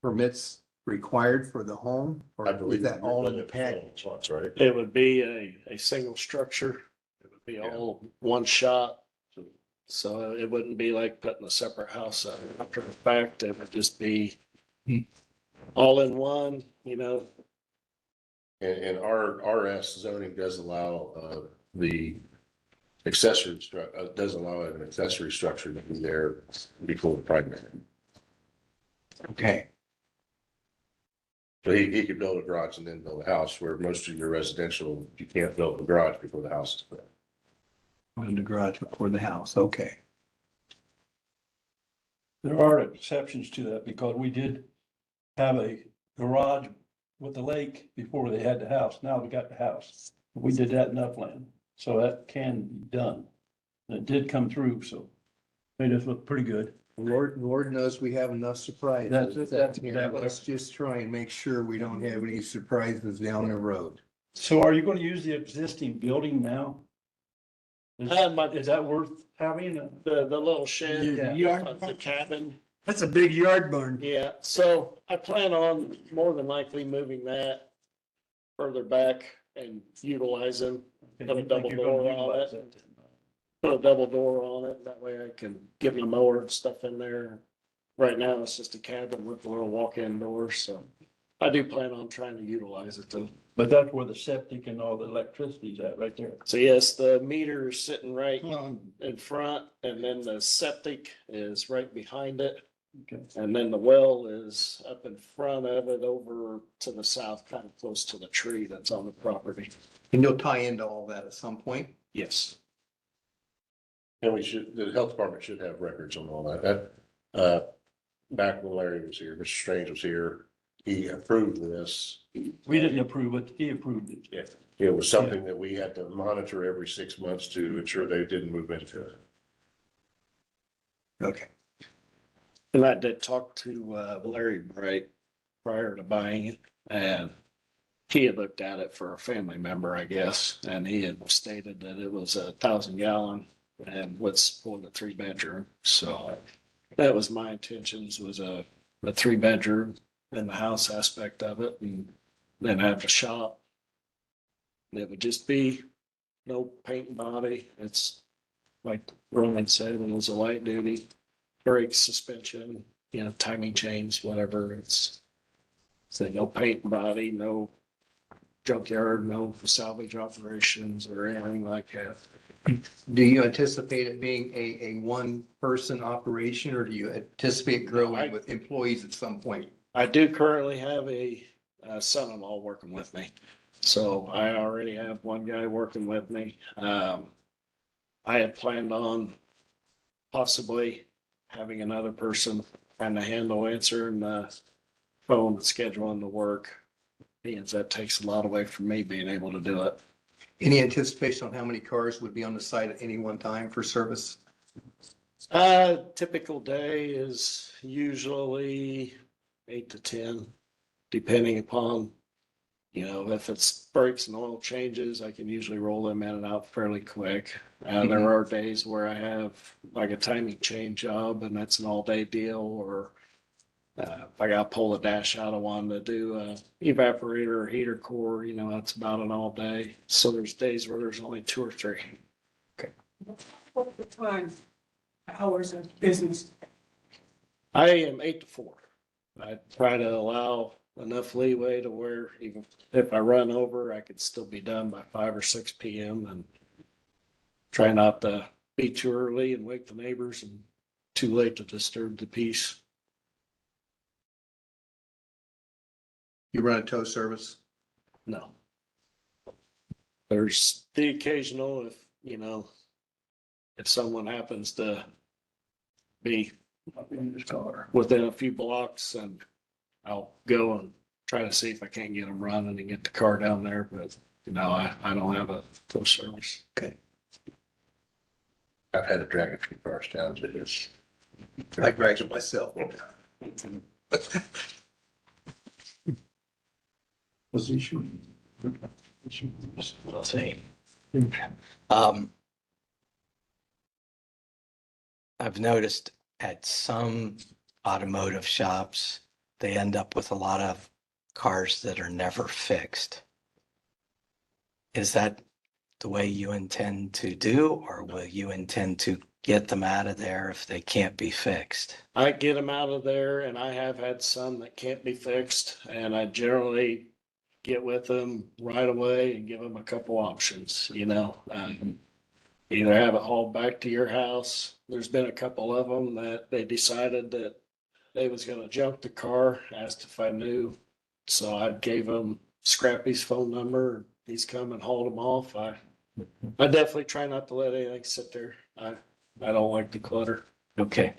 permits required for the home? Or I is believe that all in the package? That's right. It would be a single structure. It would be all one shot. So it wouldn't be like putting a separate house up after the fact. It would just be all in one, And our RS zoning does allow, the accessory does allow an accessory structure to be there before the primary. Okay, So he could build a garage and then build a house, where most of your residential, you can't build a garage before the house is built. in the garage before the house, okay. There are exceptions to that because we did have a garage with the lake before they had the house. Now we got the house. We did that in upland, so that can be done. And it did come through, so made us look pretty good. Lord knows we have enough surprises. That's here. exactly- Let's just try and make sure we don't have any surprises down the road. So are you gonna use the existing building now? Is that worth having? the little shed, Yeah. the cabin. That's a big yard barn. Yeah, so I plan on more than likely moving that further back and utilizing, Have a double door on it. put a double door on it. That way I can get my mower and stuff in there. Right now, it's just a cabin with a little walk-in door, so I do plan on trying to utilize it though. But that's where the septic and all the electricity's at, right there. So yes, the meter is sitting right in front and then the septic is right behind it. Okay. And then the well is up in front of it over to the south, kind of close to the tree that's on the property. And you'll tie into all that at some point? Yes. And the health department should have records on all that. Back when Larry was here, Mr. Strange was here, he approved this. We didn't approve it. He approved it. Yeah, it was something that we had to monitor every 6 months to ensure they didn't move into it. Okay. And I did talk to Larry Bright prior to buying it, and he had looked at it for a family member, I guess, and he had stated that it was 1,000 gallon and was for the 3 bedroom. So that was my intentions, was a 3 bedroom in the house aspect of it, and then have the shop. It would just be no paint and body. It's like Roman said, it was a light duty. Brake suspension, timing chains, whatever. It's no paint and body, no junkyard, no salvage operations or anything like that. Do you anticipate it being a one-person operation or do you anticipate growing with employees at some point? I do currently have a son-in-law working with me. So I already have one guy working with me. I had planned on possibly having another person kind of handle answering the phone, scheduling the work. Means that takes a lot away from me being able to do it. Any anticipation on how many cars would be on the site at any one time for service? Typical day is usually 8 to 10, depending upon, if it's brakes and oil changes, I can usually roll them in and out fairly quick. There are days where I have like a timing chain job and that's an all day deal, or if I got to pull the dash out of one to do a evaporator or heater core, that's about an all day. So there's days where there's only 2 or 3. What the time, hours of business? I am 8 to 4. I try to allow enough leeway to where even if I run over, I could still be done by 5 or 6 p.m. and try not to be too early and wake the neighbors and too late to disturb the peace. You run a tow service? No. There's the occasional if someone happens to be within a few blocks, and I'll go and try to see if I can't get them running and get the car down there, but I don't have a tow service. Okay. I've had to drag a few cars down to this. I dragged it myself. Position. We'll see. I've noticed at some automotive shops, they end up with a lot of cars that are never fixed. Is that the way you intend to do, or will you intend to get them out of there if they can't be fixed? I get them out of there, and I have had some that can't be fixed, and I generally get with them right away and give them a couple options, either have it hauled back to your house. There's been a couple of them that they decided that they was going to junk the car, asked if I knew. So I gave them Scrappy's phone number. He's come and hauled them off. I definitely try not to let anything sit there. I don't like the clutter. Okay.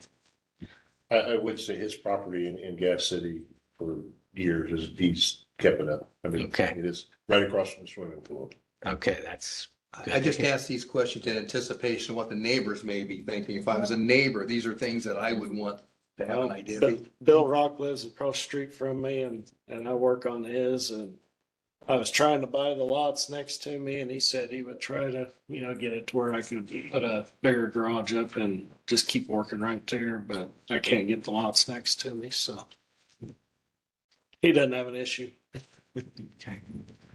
I would say his property in Gas City for years is he's kept it up. I mean, Okay. it is right across from the swimming pool. Okay, that's good. I just asked these questions in anticipation of what the neighbors may be thinking. If I was a neighbor, these are things that I would want to have an idea. Bill Rock lives across the street from me, and I work on his, and I was trying to buy the lots next to me, and he said he would try to, get it to where I could put a bigger garage up and just keep working right there, but I can't get the lots next to me, so he doesn't have an issue. Okay.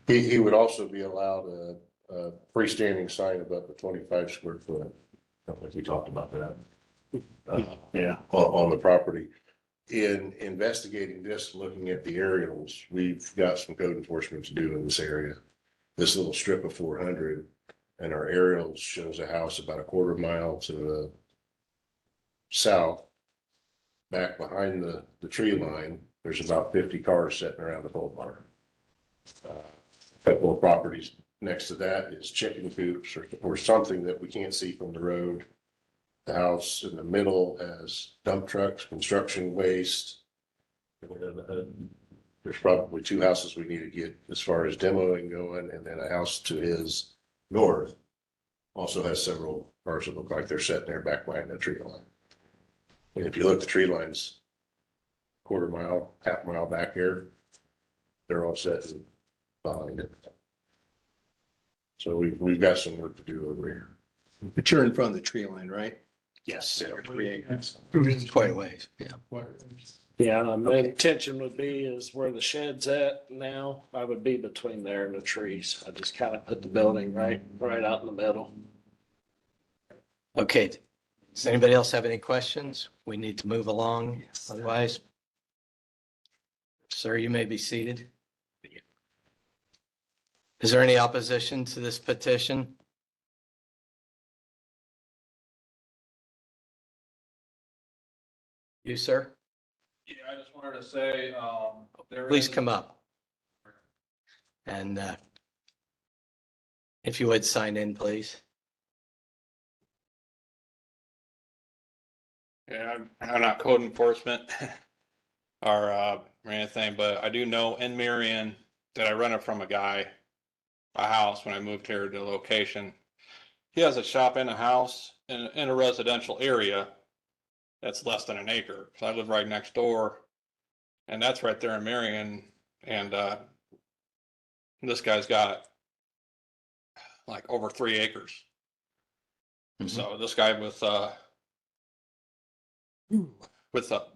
He would also be allowed a freestanding sign above the 25 square foot. I don't think we talked about that. Yeah. On the property. In investigating this, looking at the aerials, we've got some code enforcement to do in this area. This little strip of 400 and our aerials shows a house about a quarter mile to the south. Back behind the tree line, there's about 50 cars sitting around the pole barn. A couple of properties next to that is chicken coops or something that we can't see from the road. The house in the middle has dump trucks, construction waste. There's probably 2 houses we need to get as far as demoing going, and then a house to his north also has several cars that look like they're sitting there back behind the tree line. And if you look, the tree lines, quarter mile, half mile back here, they're all sitting behind it. So we've got some work to do over here. But you're in front of the tree line, right? Yes. It's quite a ways, yeah. Yeah, the intention would be is where the shed's at now, I would be between there and the trees. I just kind of put the building right out in the middle. Okay. Does anybody else have any questions? We need to move along. Otherwise, sir, you may be seated. Is there any opposition to this petition? You, sir? Yeah, I just wanted to say, Please come up. And if you would sign in, please. Yeah, I'm not code enforcement or anything, but I do know in Marion that I run it from a guy a house when I moved here to the location. He has a shop in a house in a residential area that's less than an acre. So I live right next door, and that's right there in Marion. And this guy's got like over 3 acres. So this guy with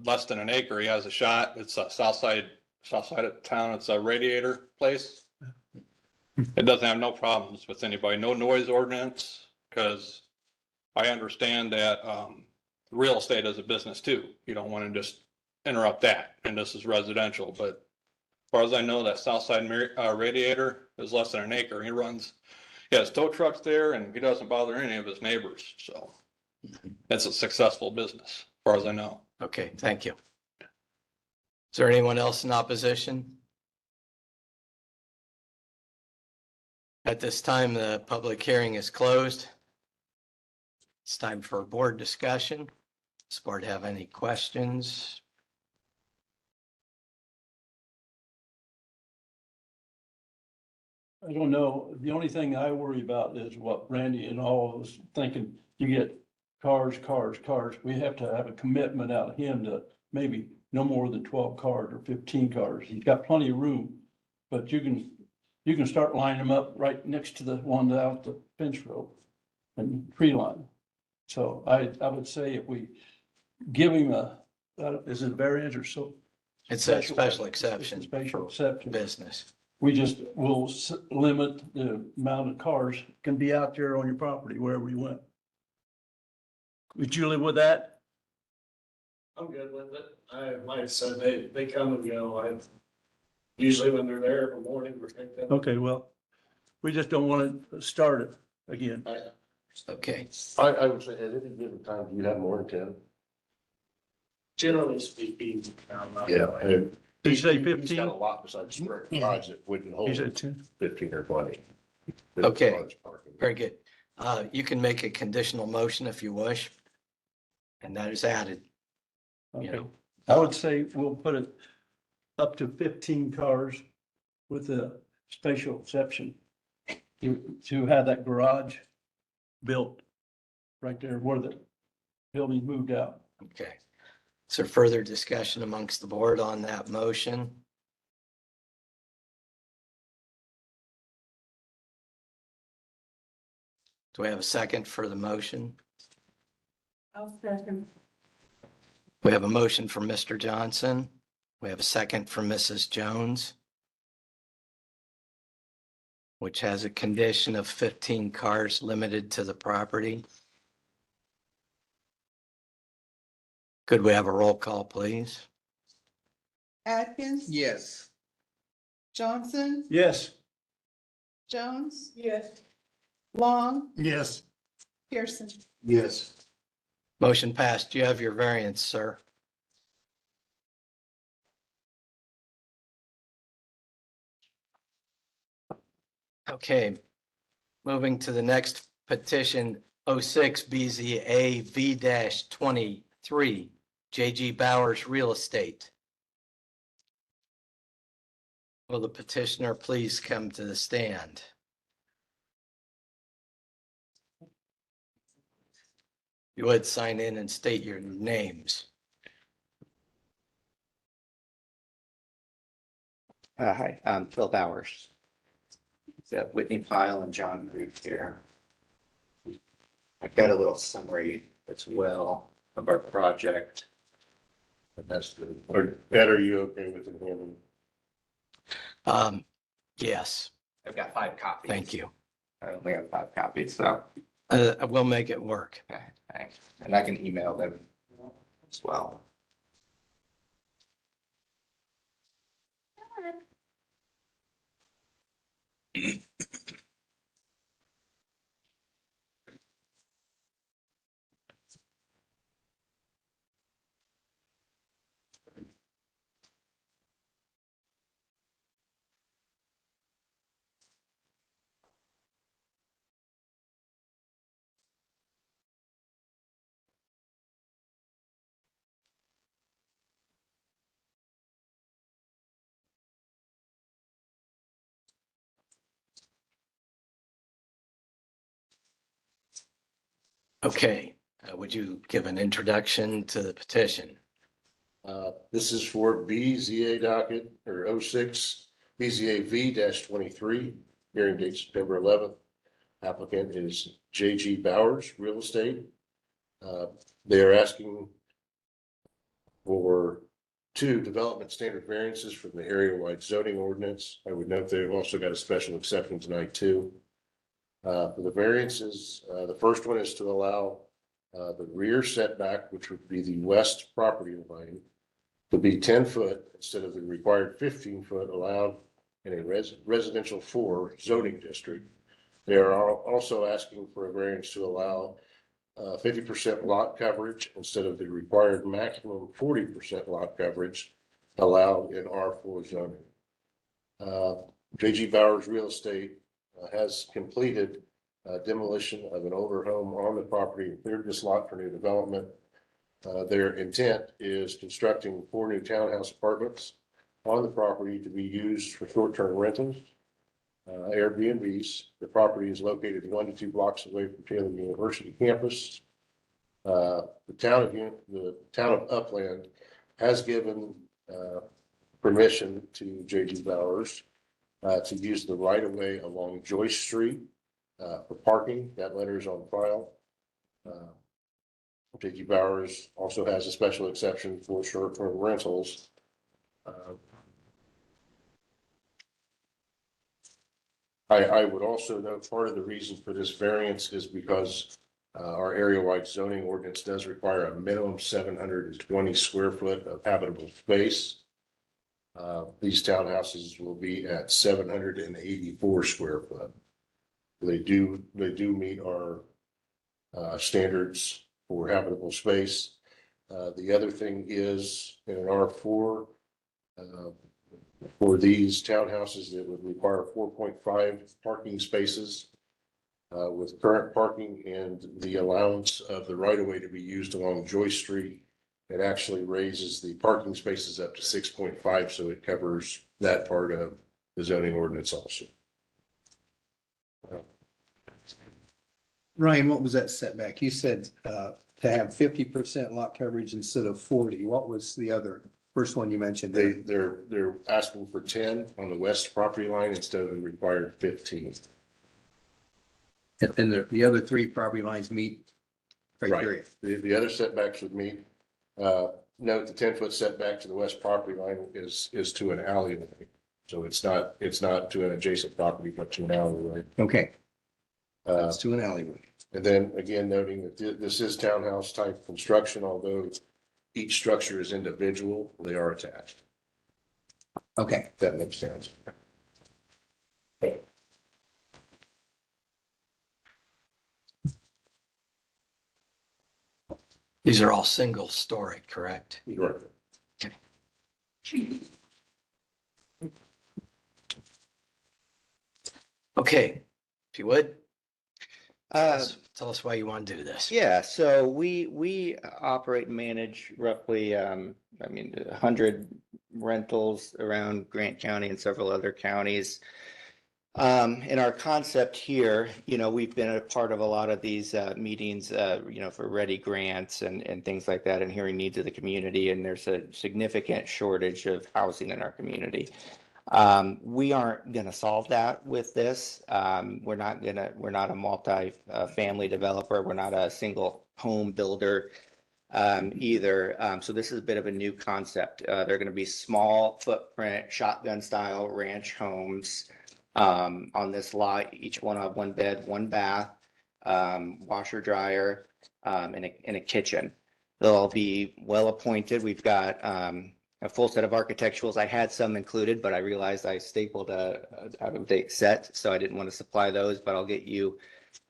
less than an acre, he has a shot. It's a south side of town. It's a Radiator place. It doesn't have no problems with anybody, no noise ordinance, because I understand that real estate is a business too. You don't want to just interrupt that, and this is residential. But as far as I know, that south side Radiator is less than an acre. He has tow trucks there, and he doesn't bother any of his neighbors. So it's a successful business, as far as I know. Okay, thank you. Is there anyone else in opposition? At this time, the public hearing is closed. It's time for a board discussion. Does the board have any questions? I don't know. The only thing I worry about is what Randy and all of us thinking, you get cars. We have to have a commitment out of him to maybe no more than 12 cars or 15 cars. He's got plenty of room, but you can start lining them up right next to the one out the fence row and tree line. So I would say if we give him is it variance or so? It's a special exception Special for exception. business. We just will limit the amount of cars can be out there on your property wherever you went. Would you live with that? I'm good with it. Like I said, they come and go. Usually when they're there in the morning, we're thinking. Okay, well, we just don't want to start it again. Okay, I would say at any given time, do you have more than 10? Generally speaking. And Did you say he's got 15? a lot besides square garage that wouldn't hold You said 10? 15 or 20. Okay. As far as parking. very good. You can make a conditional motion if you wish. And that is added, you Okay. know. I would say we'll put it up to 15 cars with a special exception to have that garage built right there where the building moved out. Okay. Is there further discussion amongst the board on that motion? Do we have a second for the motion? I'll second. We have a motion from Mr. Johnson. We have a second from Mrs. Jones, which has a condition of 15 cars limited to the property. Could we have a roll call, please? Atkins? Yes. Johnson? Yes. Jones? Yes. Long? Yes. Pearson? Yes. Motion passed. You have your variance, sir. Okay, moving to the next petition, 06 BZA V-23, JG Bowers Real Estate. Will the petitioner please come to the stand? You would sign in and state your names. Hi, I'm Phil Bowers. Got Whitney Pyle and John Grief here. I've got a little summary as well of our project. And that's the, or Ed, are you okay with it handling? Yes, I've got 5 copies. thank you. I only have 5 copies, so, We'll make it work. okay, thanks. And I can email them as well. Okay, would you give an introduction to the petition? This is for BZA docket or 06 BZA V-23, hearing date September 11th. Applicant is J.G. Bowers Real Estate. They are asking for 2 development standard variances from the area-wide zoning ordinance. I would note they've also got a special exception tonight too. For the variances, the first one is to allow the rear setback, which would be the west property line, to be 10 foot instead of the required 15 foot allowed in a residential 4 zoning district. They are also asking for a variance to allow 50% lot coverage instead of the required maximum 40% lot coverage allowed in R4 zoning. J.G. Bowers Real Estate has completed demolition of an older home on the property and cleared this lot for new development. Their intent is constructing 4 new townhouse apartments on the property to be used for short-term rentals, Airbnbs. The property is located 1 to 2 blocks away from Taylor University campus. The town of Upland has given permission to J.G. Bowers to use the right of way along Joyce Street for parking. That letter is on file. J.G. Bowers also has a special exception for short-term rentals. I would also note part of the reason for this variance is because our area-wide zoning ordinance does require a minimum 720 square foot of habitable space. These townhouses will be at 784 square foot. They do meet our standards for habitable space. The other thing is in an R4, for these townhouses, it would require 4.5 parking spaces. With current parking and the allowance of the right of way to be used along Joyce Street, it actually raises the parking spaces up to 6.5, so it covers that part of the zoning ordinance also. Ryan, what was that setback? You said to have 50% lot coverage instead of 40. What was the other first one you mentioned? They're asking for 10 on the west property line instead of the required 15. And the other 3 property lines meet criteria. Right. The other setbacks would meet. Note the 10-foot setback to the west property line is to an alleyway. So it's not to an adjacent property, but to an alleyway. Okay. It's to an alleyway. And then again, noting that this is townhouse type construction, although each structure is individual, they are attached. Okay. That makes sense. These are all single story, correct? Right. Okay, if you would, Uh, tell us why you want to do this. Yeah, so we operate and manage roughly, 100 rentals around Grant County and several other counties. And our concept here, we've been a part of a lot of these meetings, for ready grants and things like that, and hearing needs of the community. And there's a significant shortage of housing in our community. We aren't going to solve that with this. We're not a multi-family developer. We're not a single home builder either. So this is a bit of a new concept. They're going to be small footprint, shotgun style ranch homes on this lot. Each one have 1 bed, 1 bath, washer, dryer, and a kitchen. They'll all be well appointed. We've got a full set of architecturals. I had some included, but I realized I stapled a out-of-date set, so I didn't want to supply those, but I'll get you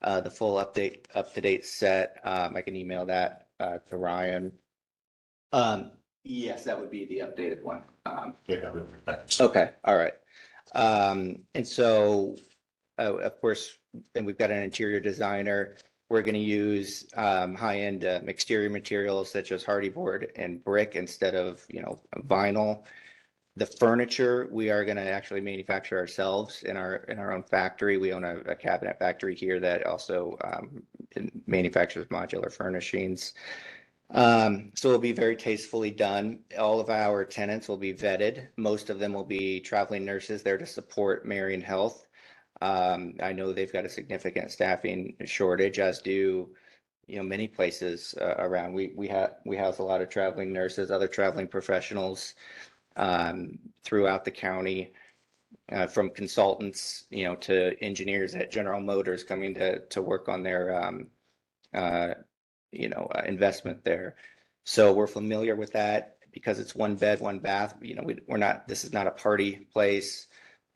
the full up-to-date set. I can email that to Ryan. Yes, that would be the updated one. Okay, all right. And so, of course, and we've got an interior designer. We're going to use high-end exterior materials such as hardy board and brick instead of, vinyl. The furniture, we are gonna actually manufacture ourselves in our own factory. We own a cabinet factory here that also manufactures modular furnishings. So it'll be very tastefully done. All of our tenants will be vetted. Most of them will be traveling nurses there to support Marion Health. I know they've got a significant staffing shortage, as do, many places around. We house a lot of traveling nurses, other traveling professionals throughout the county, from consultants, to engineers at General Motors coming to work on their investment there. So we're familiar with that because it's one bed, one bath. We're not, this is not a party place.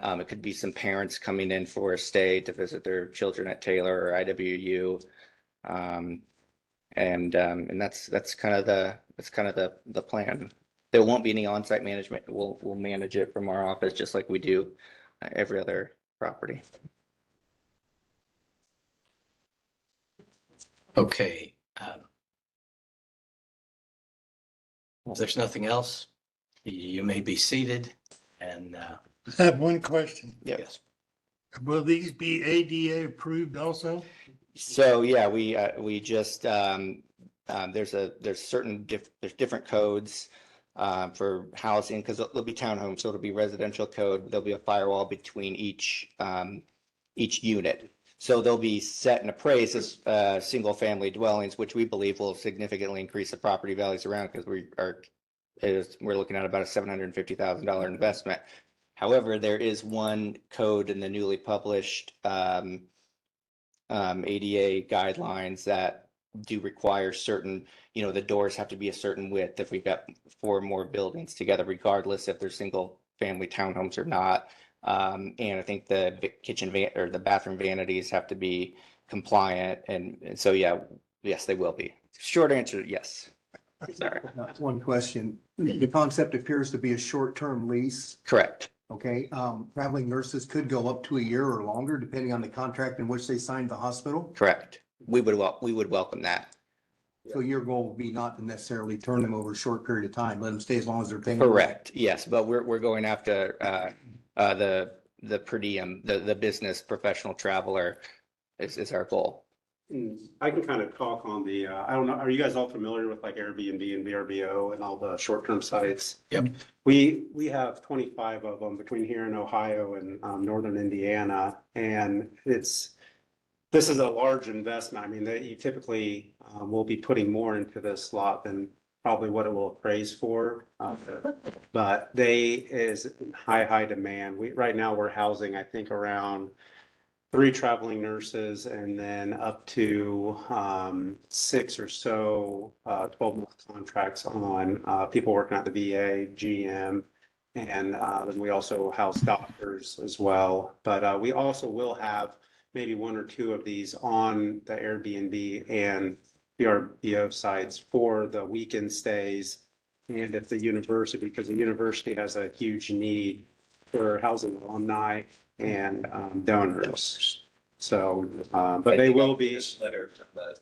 It could be some parents coming in for a stay to visit their children at Taylor or IWU. And that's kind of the plan. There won't be any on-site management. We'll manage it from our office, just like we do every other property. Okay. If there's nothing else, you may be seated and, I have one question. yes. Will these be ADA approved also? So yeah, we just there's different codes for housing, because they'll be townhomes, so it'll be residential code. There'll be a firewall between each unit. So they'll be set and appraised as single family dwellings, which we believe will significantly increase the property values around, because we're looking at about a $750,000 investment. However, there is one code in the newly published ADA guidelines that do require certain, the doors have to be a certain width if we've got 4 more buildings together, regardless if they're single family townhomes or not. And I think the or the bathroom vanities have to be compliant. And so, yes, they will be. Short answer, yes. Sorry. One question. The concept appears to be a short-term lease. Correct. Okay, traveling nurses could go up to a year or longer, depending on the contract in which they signed the hospital. Correct. We would welcome that. So your goal would be not to necessarily turn them over a short period of time, let them stay as long as they're paying. Correct. Yes, but we're going after the per diem, the business professional traveler is our goal. I can kind of talk on the, I don't know, are you guys all familiar with like Airbnb and VRBO and all the short-term sites? Yep. We have 25 of them between here in Ohio and northern Indiana, and this is a large investment. I mean, you typically will be putting more into this lot than probably what it will appraise for. But they is high demand. Right now we're housing, I think, around 3 traveling nurses, and then up to 6 or so 12-month contracts on people working at the VA, GM, and then we also house doctors as well. But we also will have maybe 1 or 2 of these on the Airbnb and VRBO sites for the weekend stays, and at the university, because the university has a huge need for housing alumni and donors. So, but they will be. Letter from the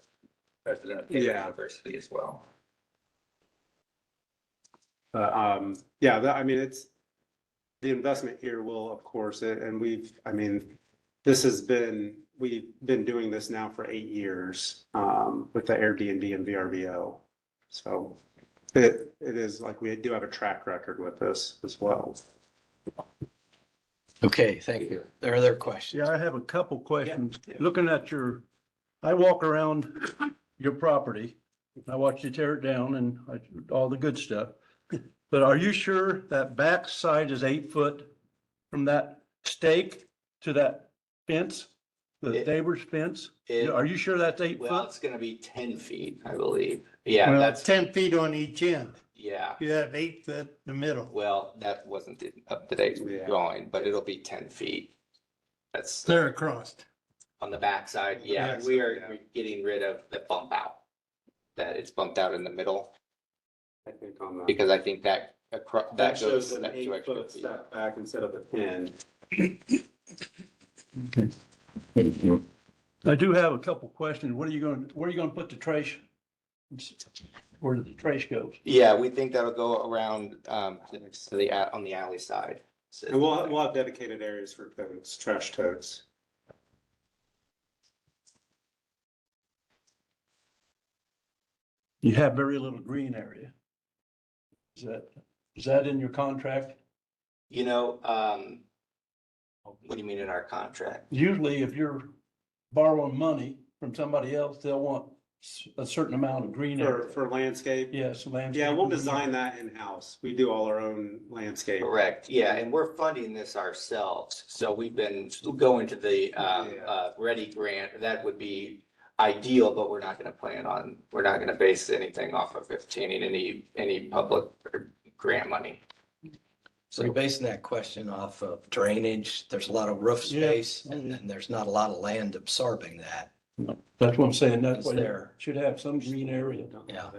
president of the university as well. I mean, it's the investment here will, of course, and we've been doing this now for 8 years with the Airbnb and VRBO. So it is like we do have a track record with this as well. Okay, thank you. There are other questions? Yeah, I have a couple questions. Looking at I walk around your property. I watch you tear it down and all the good stuff. But are you sure that back side is 8 foot from that stake to that fence? The neighbor's fence? Are you sure that's 8 Well, foot? it's gonna be 10 feet, I believe. Yeah, Well, that's, 10 feet on each end. yeah. You have 8 foot in the middle. Well, that wasn't the up-to-date Yeah. drawing, but it'll be 10 feet. That's Clear across. on the backside. Yeah, Yes. we're getting rid of the bump out. That it's bumped out in the middle, I think on the. because I think that That shows goes an that 2 extra 8-foot feet. step back instead of a 10. I do have a couple questions. Where are you going to put the trash? where the trash goes. Yeah, we think that'll go around, next to on the alley side. So- And we'll have dedicated areas for totes, trash totes. You have very little green area. Is that in your contract? You know, what do you mean in our contract? Usually if you're borrowing money from somebody else, they'll want a certain amount of green area. For landscape? Yes, landscape. Yeah, we'll design that in-house. We do all our own landscape. Correct, yeah, and we're funding this ourselves, so we've been going to the Ready Grant, that would be ideal, but we're not gonna base anything off of obtaining any public grant money. So you're basing that question off of drainage. There's a lot of roof space and then there's not a lot of land absorbing that. That's what I'm saying. That's Is why you there? should have some green area. Yeah.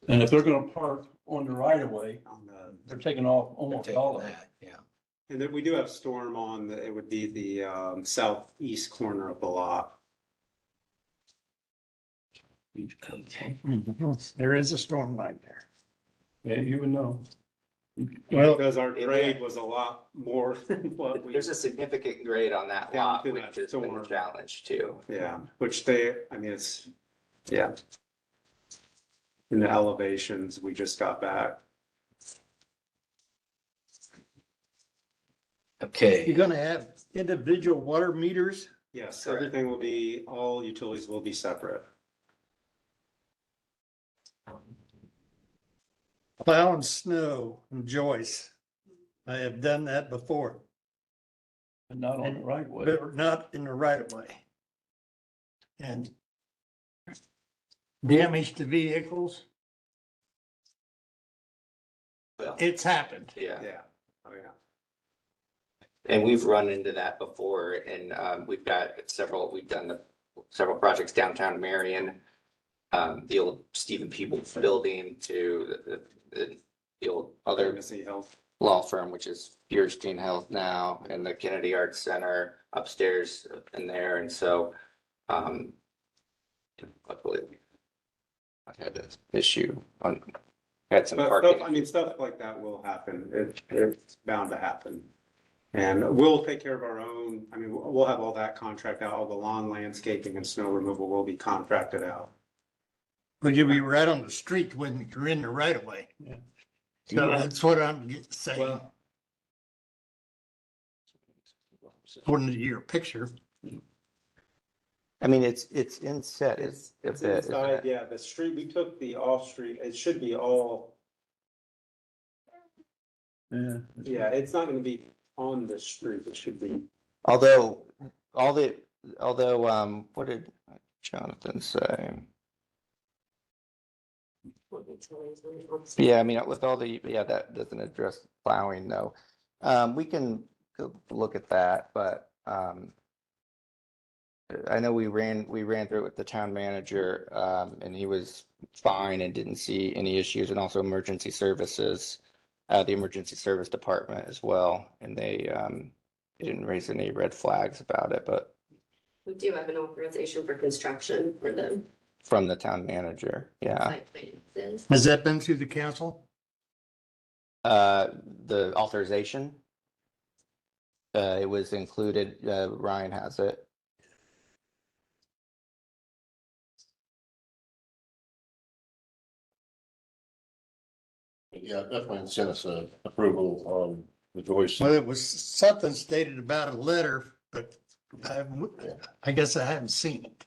And if they're gonna park on the right of way, they're taking off almost Taking all of it. that, yeah. And then we do have storm on, it would be the southeast corner of the lot. There is a storm line there. Yeah, you would know. Well, Because our grade was a lot more than what we. There's a significant grade on that lot, Down to which that has been a storm. challenge too. Yeah, which they, I mean, it's, yeah. In the elevations, we just got back. Okay. you're gonna have individual water meters. Yes, everything will be, all utilities will be separate. Plowing snow and joists. I have done that before, And not on the right of way. but not in the right of way. And damage to vehicles, Well, it's happened. yeah. Yeah, oh yeah. And we've run into that before and we've done several projects downtown Marion. The old Stephen Peoples building to the old other Missing health. law firm, which is Feuerstein Health now, and the Kennedy Arts Center upstairs in there. And so, luckily, I've had this issue had some But parking. stuff, I mean, stuff like that will happen. It's bound to happen. And we'll take care of our own, I mean, we'll have all that contract out, all the lawn landscaping and snow removal will be contracted out. But you'll be right on the street when you're in the right of way. Yeah. So that's what I'm saying, Well- according to your picture. I mean, it's inset, It's it's inside, yeah, the street, we took the off street, it should be all, Yeah. it's not gonna be on the street, it should be. although, what did Jonathan say? Yeah, I mean, with all the, that doesn't address plowing though. We can go look at that, but, I know we ran through it with the town manager, and he was fine and didn't see any issues, and also emergency services, the emergency service department as well, and they didn't raise any red flags about it, but We do have an authorization for construction for the from the town manager, yeah. site plans. Has that been through the council? The authorization, it was included, Ryan has it. Yeah, definitely send us a approval on the joist. Well, it was something stated about a letter, but I guess I haven't seen it.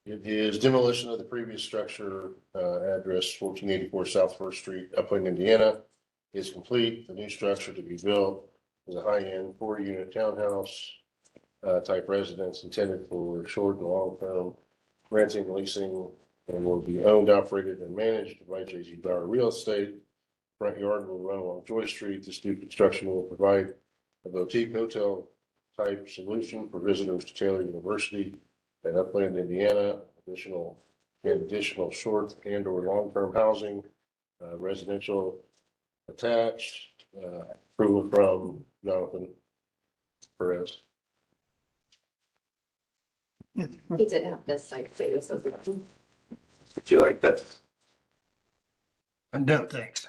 It is demolition of the previous structure, address 1484 South First Street, Upland, Indiana, is complete. The new structure to be built is a high-end 4-unit townhouse type residence intended for short and long-term renting, leasing, and will be owned, operated, and managed by J.Z. Bauer Real Estate. Front yard will run along Joy Street. This new construction will provide a boutique hotel type solution for visitors to Taylor University and Upland, Indiana. Additional short and or long-term housing, residential attached, approval from Jonathan Perez. He did have this site status as well. Would you like that? No, thanks.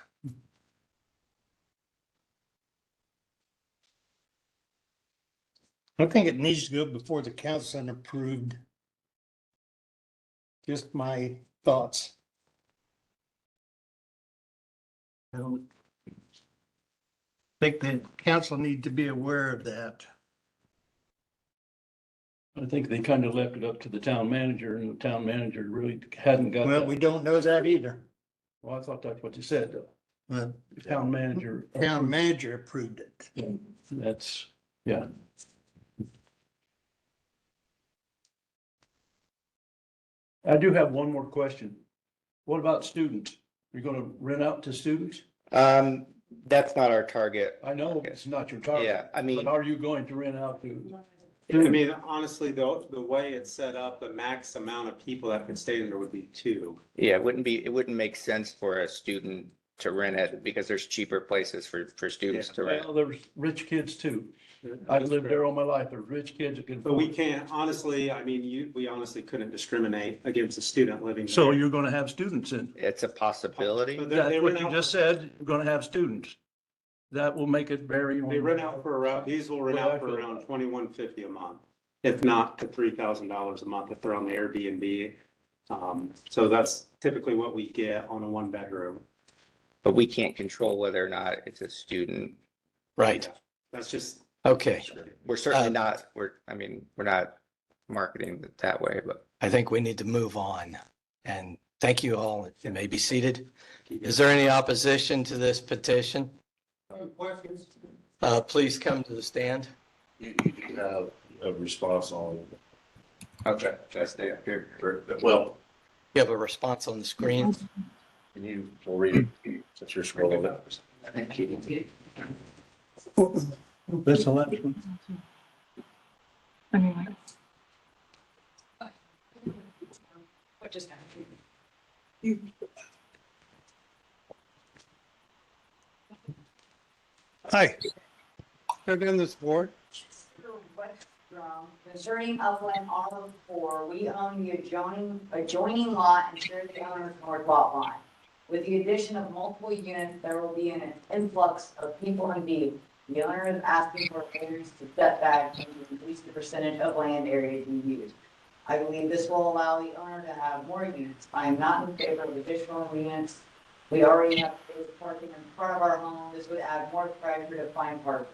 I think it needs to go before the council and approved. Just my thoughts. I don't think the council need to be aware of that. I think they kind of left it up to the town manager and the town manager really hadn't got Well, that. we don't know that either. Well, I thought that's what you said, though. Well, The town manager. town manager approved it. That's, yeah. I do have one more question. What about students? You're gonna rent out to students? That's not our target. I know it's not your target. Yeah, I mean, But are you going to rent out to? I mean, honestly, the way it's set up, the max amount of people that could stay in there would be 2. yeah, it wouldn't make sense for a student to rent it because there's cheaper places for students to rent. Well, there's rich kids too. I've lived there all my life. There's rich kids that can. But we can't, honestly, I mean, we honestly couldn't discriminate against a student living there. So you're gonna have students in. It's a possibility. But That's they what rent you out- just said. You're gonna have students. That will make it very. They rent out for around, these will rent Well, I out for feel- around $2,150 a month, if not to $3,000 a month if they're on the Airbnb. So that's typically what we get on a 1-bedroom. But we can't control whether or not it's a student. Right. That's just, Okay. We're certainly not, we're not marketing it that way, but. I think we need to move on. And thank you all. You may be seated. Is there any opposition to this petition? Please come to the stand. You do have a response on, Okay, should I stay up here? well, You have a response on the screen. can you will read it since you're scrolling up? Thank you. That's the last one. What just happened? Hi. I've done this before. Concerning Upland R4, we own the adjoining lot and share the owner's north lot line. With the addition of multiple units, there will be an influx of people and vehicles. The owner is asking for variance to step back and increase the percentage of land area to be used. I believe this will allow the owner to have more units. I am not in favor of additional units. We already have parking in front of our home. This would add more pressure to find parking.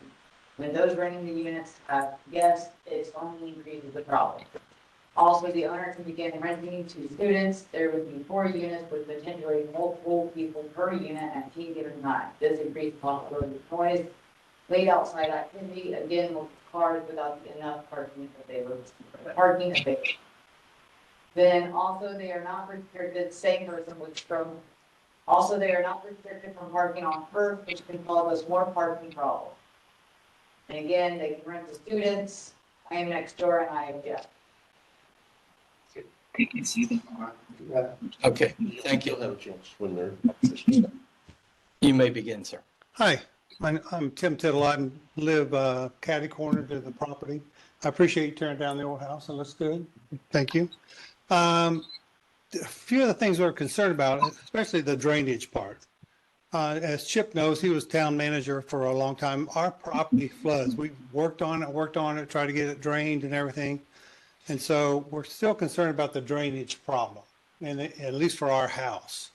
When those renting the units have guests, it only increases the problem. Also, the owner can begin renting to students. There would be 4 units with potentially multiple people per unit at any given time. This increases possibility of noise, late outside activity, again, with cars without enough parking available. Then also, they are not restricted, same person with stroke. Also, they are not restricted from parking on First, which can cause us more parking problems. And again, they can rent to students. I am next door and I object. Okay, thank You'll you. have a chance when they're. You may begin, sir. Hi, I'm Tim Tittle. I live catty corner to the property. I appreciate you tearing down the old house. It looks good. Thank you. A few of the things we're concerned about, especially the drainage part. As Chip knows, he was town manager for a long time. Our property floods. We worked on it, tried to get it drained and everything. And so we're still concerned about the drainage problem, and at least for our house.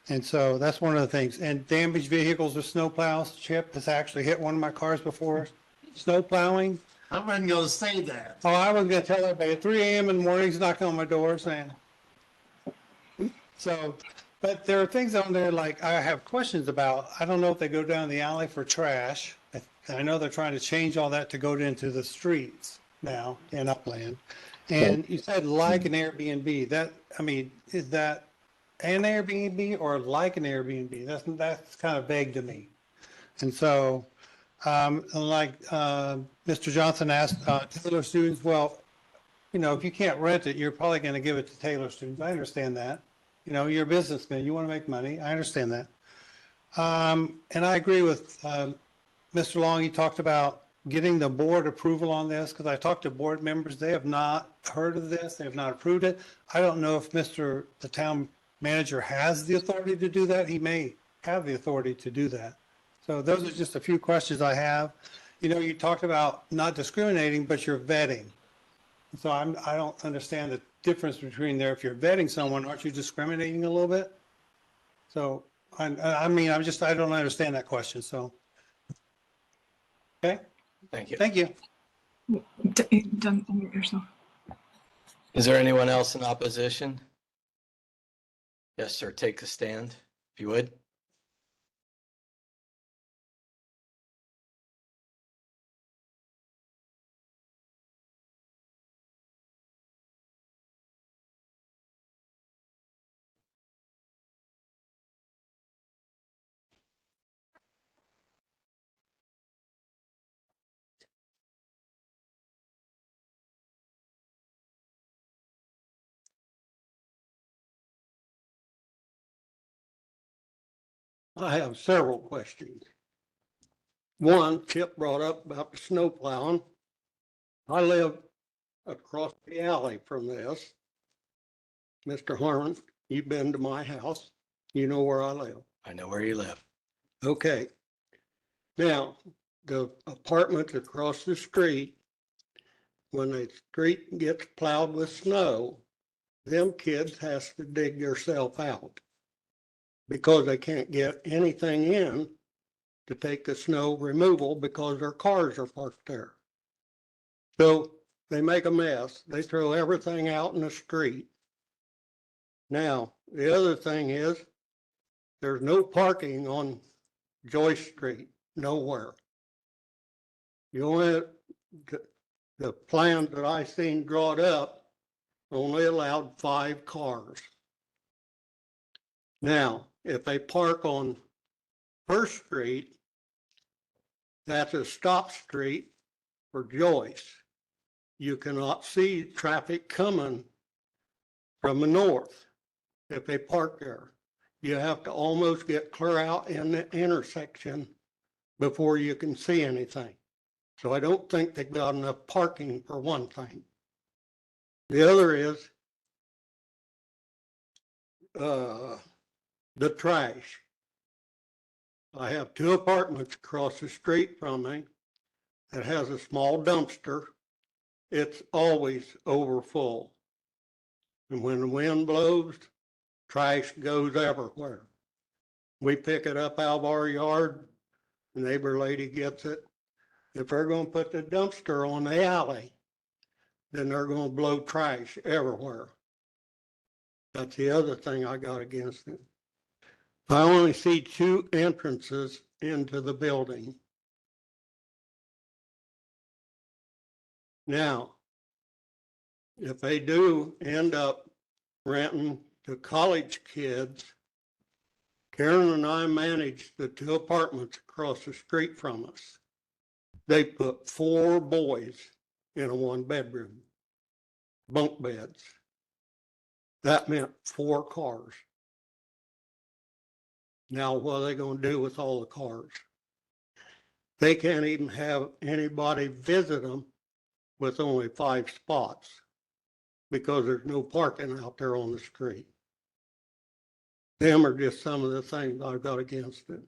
And so that's one of the things. And damaged vehicles with snow plows. Chip has actually hit one of my cars before. Snow plowing. I wasn't gonna say that. Oh, I was gonna tell everybody at 3 a.m. in the morning, he's knocking on my door saying. So, but there are things on there like I have questions about. I don't know if they go down the alley for trash. I know they're trying to change all that to go into the streets now in Upland. And you said like an Airbnb. Is that an Airbnb or like an Airbnb? That's kind of vague to me. And so, Mr. Johnson asked, Taylor students, well, if you can't rent it, you're probably going to give it to Taylor students. I understand that. You're a businessman. You want to make money. I understand that. And I agree with Mr. Long. He talked about getting the board approval on this, because I talked to board members. They have not heard of this. They have not approved it. I don't know if the town manager has the authority to do that. He may have the authority to do that. So those are just a few questions I have. You know, you talked about not discriminating, but you're vetting. So I don't understand the difference between there. If you're vetting someone, aren't you discriminating a little bit? So I don't understand that question. So. Okay. Thank you. Thank you. Don't unmute yourself. Is there anyone else in opposition? Yes, sir. Take a stand, if you would. I have several questions. One, Chip brought up about the snow plowing. I live across the alley from this. Mr. Harmon, you've been to my house. You know where I live. I know where you live. Okay. Now, the apartments across the street, when the street gets plowed with snow, them kids has to dig themselves out because they can't get anything in to take the snow removal because their cars are parked there. So they make a mess. They throw everything out in the street. Now, the other thing is there's no parking on Joyce Street, nowhere. The plans that I seen drawn up only allowed 5 cars. Now, if they park on First Street, that's a stop street for Joyce. You cannot see traffic coming from the north if they park there. You have to almost get clear out in the intersection before you can see anything. So I don't think they've got enough parking for one thing. The other is the trash. I have 2 apartments across the street from me that has a small dumpster. It's always over full. And when the wind blows, trash goes everywhere. We pick it up out of our yard. The neighbor lady gets it. If they're going to put the dumpster on the alley, then they're going to blow trash everywhere. That's the other thing I got against it. I only see 2 entrances into the building. Now, if they do end up renting to college kids, Karen and I managed the 2 apartments across the street from us. They put 4 boys in a 1-bedroom, bunk beds. That meant 4 cars. Now, what are they going to do with all the cars? They can't even have anybody visit them with only 5 spots because there's no parking out there on the street. Them are just some of the things I've got against it.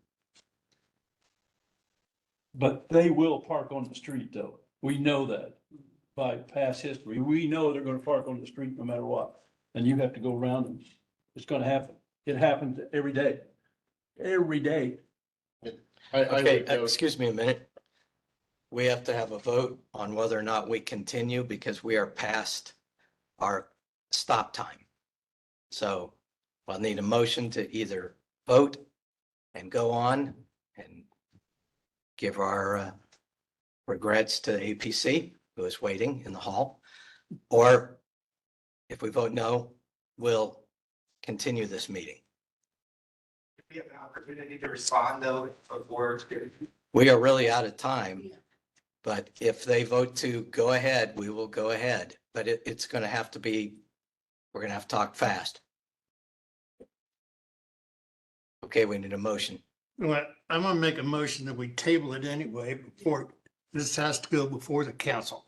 But they will park on the street though. We know that by past history. We know they're gonna park on the street no matter what. And you have to go around them. It's gonna happen. It happens every day. Every day. Okay, excuse me a minute. We have to have a vote on whether or not we continue because we are past our stop time. So I'll need a motion to either vote and go on and give our regrets to APC, who is waiting in the hall. Or if we vote no, we'll continue this meeting. We have an opportunity to respond though before. We are really out of time, but if they vote to go ahead, we will go ahead. But it's going to have to be, we're going to have to talk fast. Okay, we need a motion. Well, I'm gonna make a motion that we table it anyway before, this has to go before the council.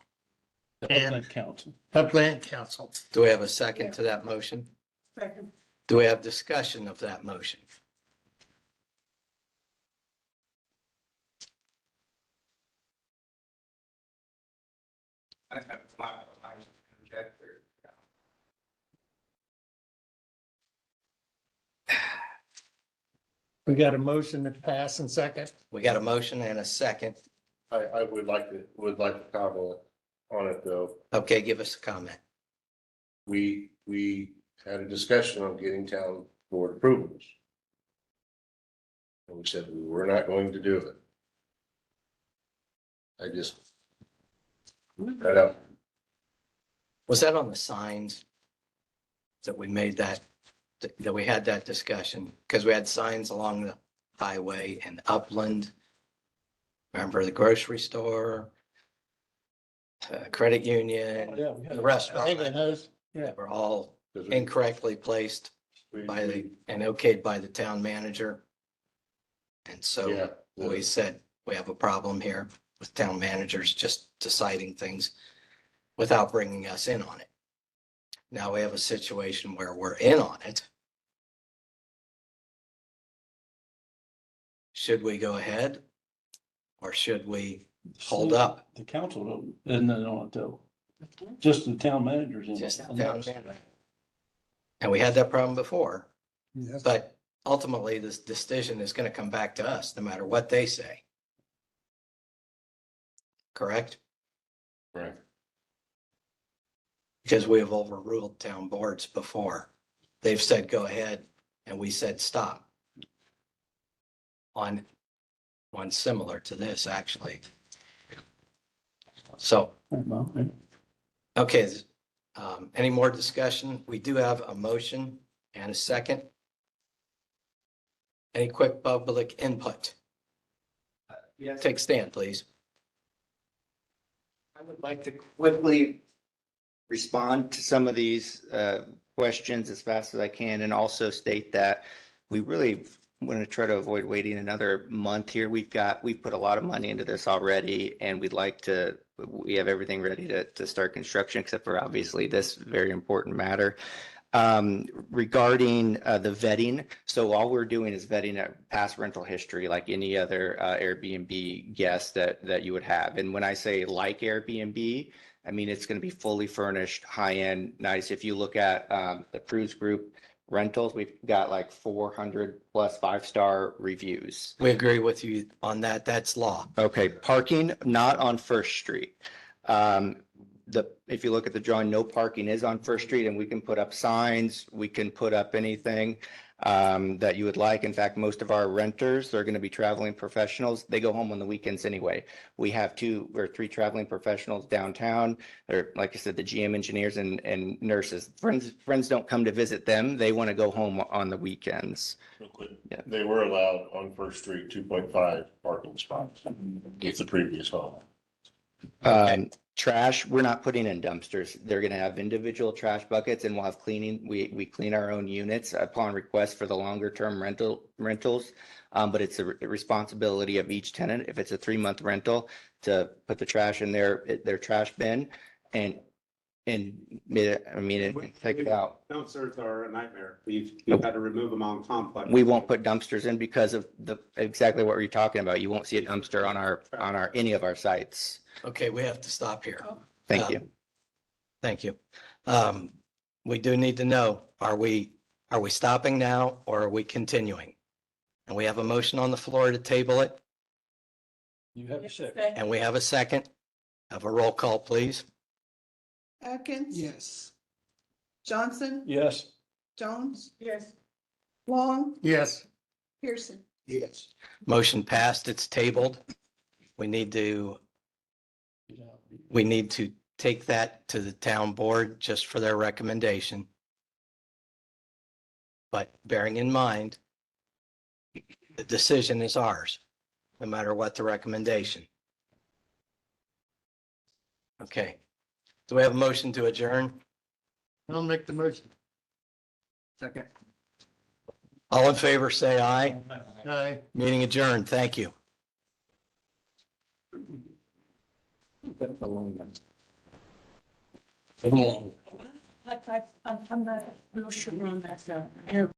And council. Upland Council. Do we have a second to that motion? Second. Do we have discussion of that motion? We got a motion to pass and second. We got a motion and a second. I would like to comment on it though. Okay, give us a comment. We had a discussion on getting town board approvals. And we said we were not going to do it. I just. Right up. Was that on the signs? That we made that we had that discussion? Because we had signs along the highway and Upland. Remember the grocery store? Credit union, Yeah, we had the restaurant. Yeah. They were all incorrectly placed by and okayed by the town manager. And so we said, we have a problem here with town managers just deciding things without bringing us in on it. Now we have a situation where we're in on it. Should we go ahead? Or should we hold up? The council isn't on it though. Just the town managers. Just the town manager. And we had that problem before. Yes. But ultimately, this decision is going to come back to us, no matter what they say. Correct? Right. Because we have overruled town boards before. They've said, go ahead, and we said, stop. On one similar to this, actually. So, okay, any more discussion? We do have a motion and a second. Any quick public input? Yes. Take stand, please. I would like to quickly respond to some of these questions as fast as I can and also state that we really want to try to avoid waiting another month here. We've put a lot of money into this already and we have everything ready to start construction except for obviously this very important matter. Regarding the vetting, so all we're doing is vetting a past rental history like any other Airbnb guest that you would have. And when I say like Airbnb, I mean it's going to be fully furnished, high-end, nice. If you look at the cruise group rentals, we've got like 400 plus 5-star reviews. We agree with you on that. That's law. Okay, parking not on First Street. If you look at the drawing, no parking is on First Street and we can put up signs, we can put up anything that you would like. In fact, most of our renters, they're going to be traveling professionals. They go home on the weekends anyway. We have 2 or 3 traveling professionals downtown. They're, like I said, the GM engineers and nurses. Friends don't come to visit them. They want to go home on the weekends. Real quick. Yeah. They were allowed on First Street 2.5 parking spots. It's the previous home. Trash, we're not putting in dumpsters. They're going to have individual trash buckets and we'll have cleaning. We clean our own units upon request for the longer term rentals. But it's a responsibility of each tenant. If it's a 3-month rental to put the trash in their trash bin and take it out. Dumpsters are a nightmare. We've had to remove them on complex. We won't put dumpsters in because of exactly what you're talking about. You won't see a dumpster on any of our sites. Okay, we have to stop here. Thank you. Thank you. We do need to know, are we stopping now or are we continuing? And we have a motion on the floor to table it. You have a second. And we have a second. Have a roll call, please. Atkins? Yes. Johnson? Yes. Jones? Yes. Long? Yes. Pearson? Yes. Motion passed. It's tabled. We need to take that to the town board just for their recommendation. But bearing in mind, the decision is ours, no matter what the recommendation. Okay. Do we have a motion to adjourn? I'll make the motion. Second. All in favor, say aye. Aye. Meeting adjourned. Thank you. I'm not real sure on that.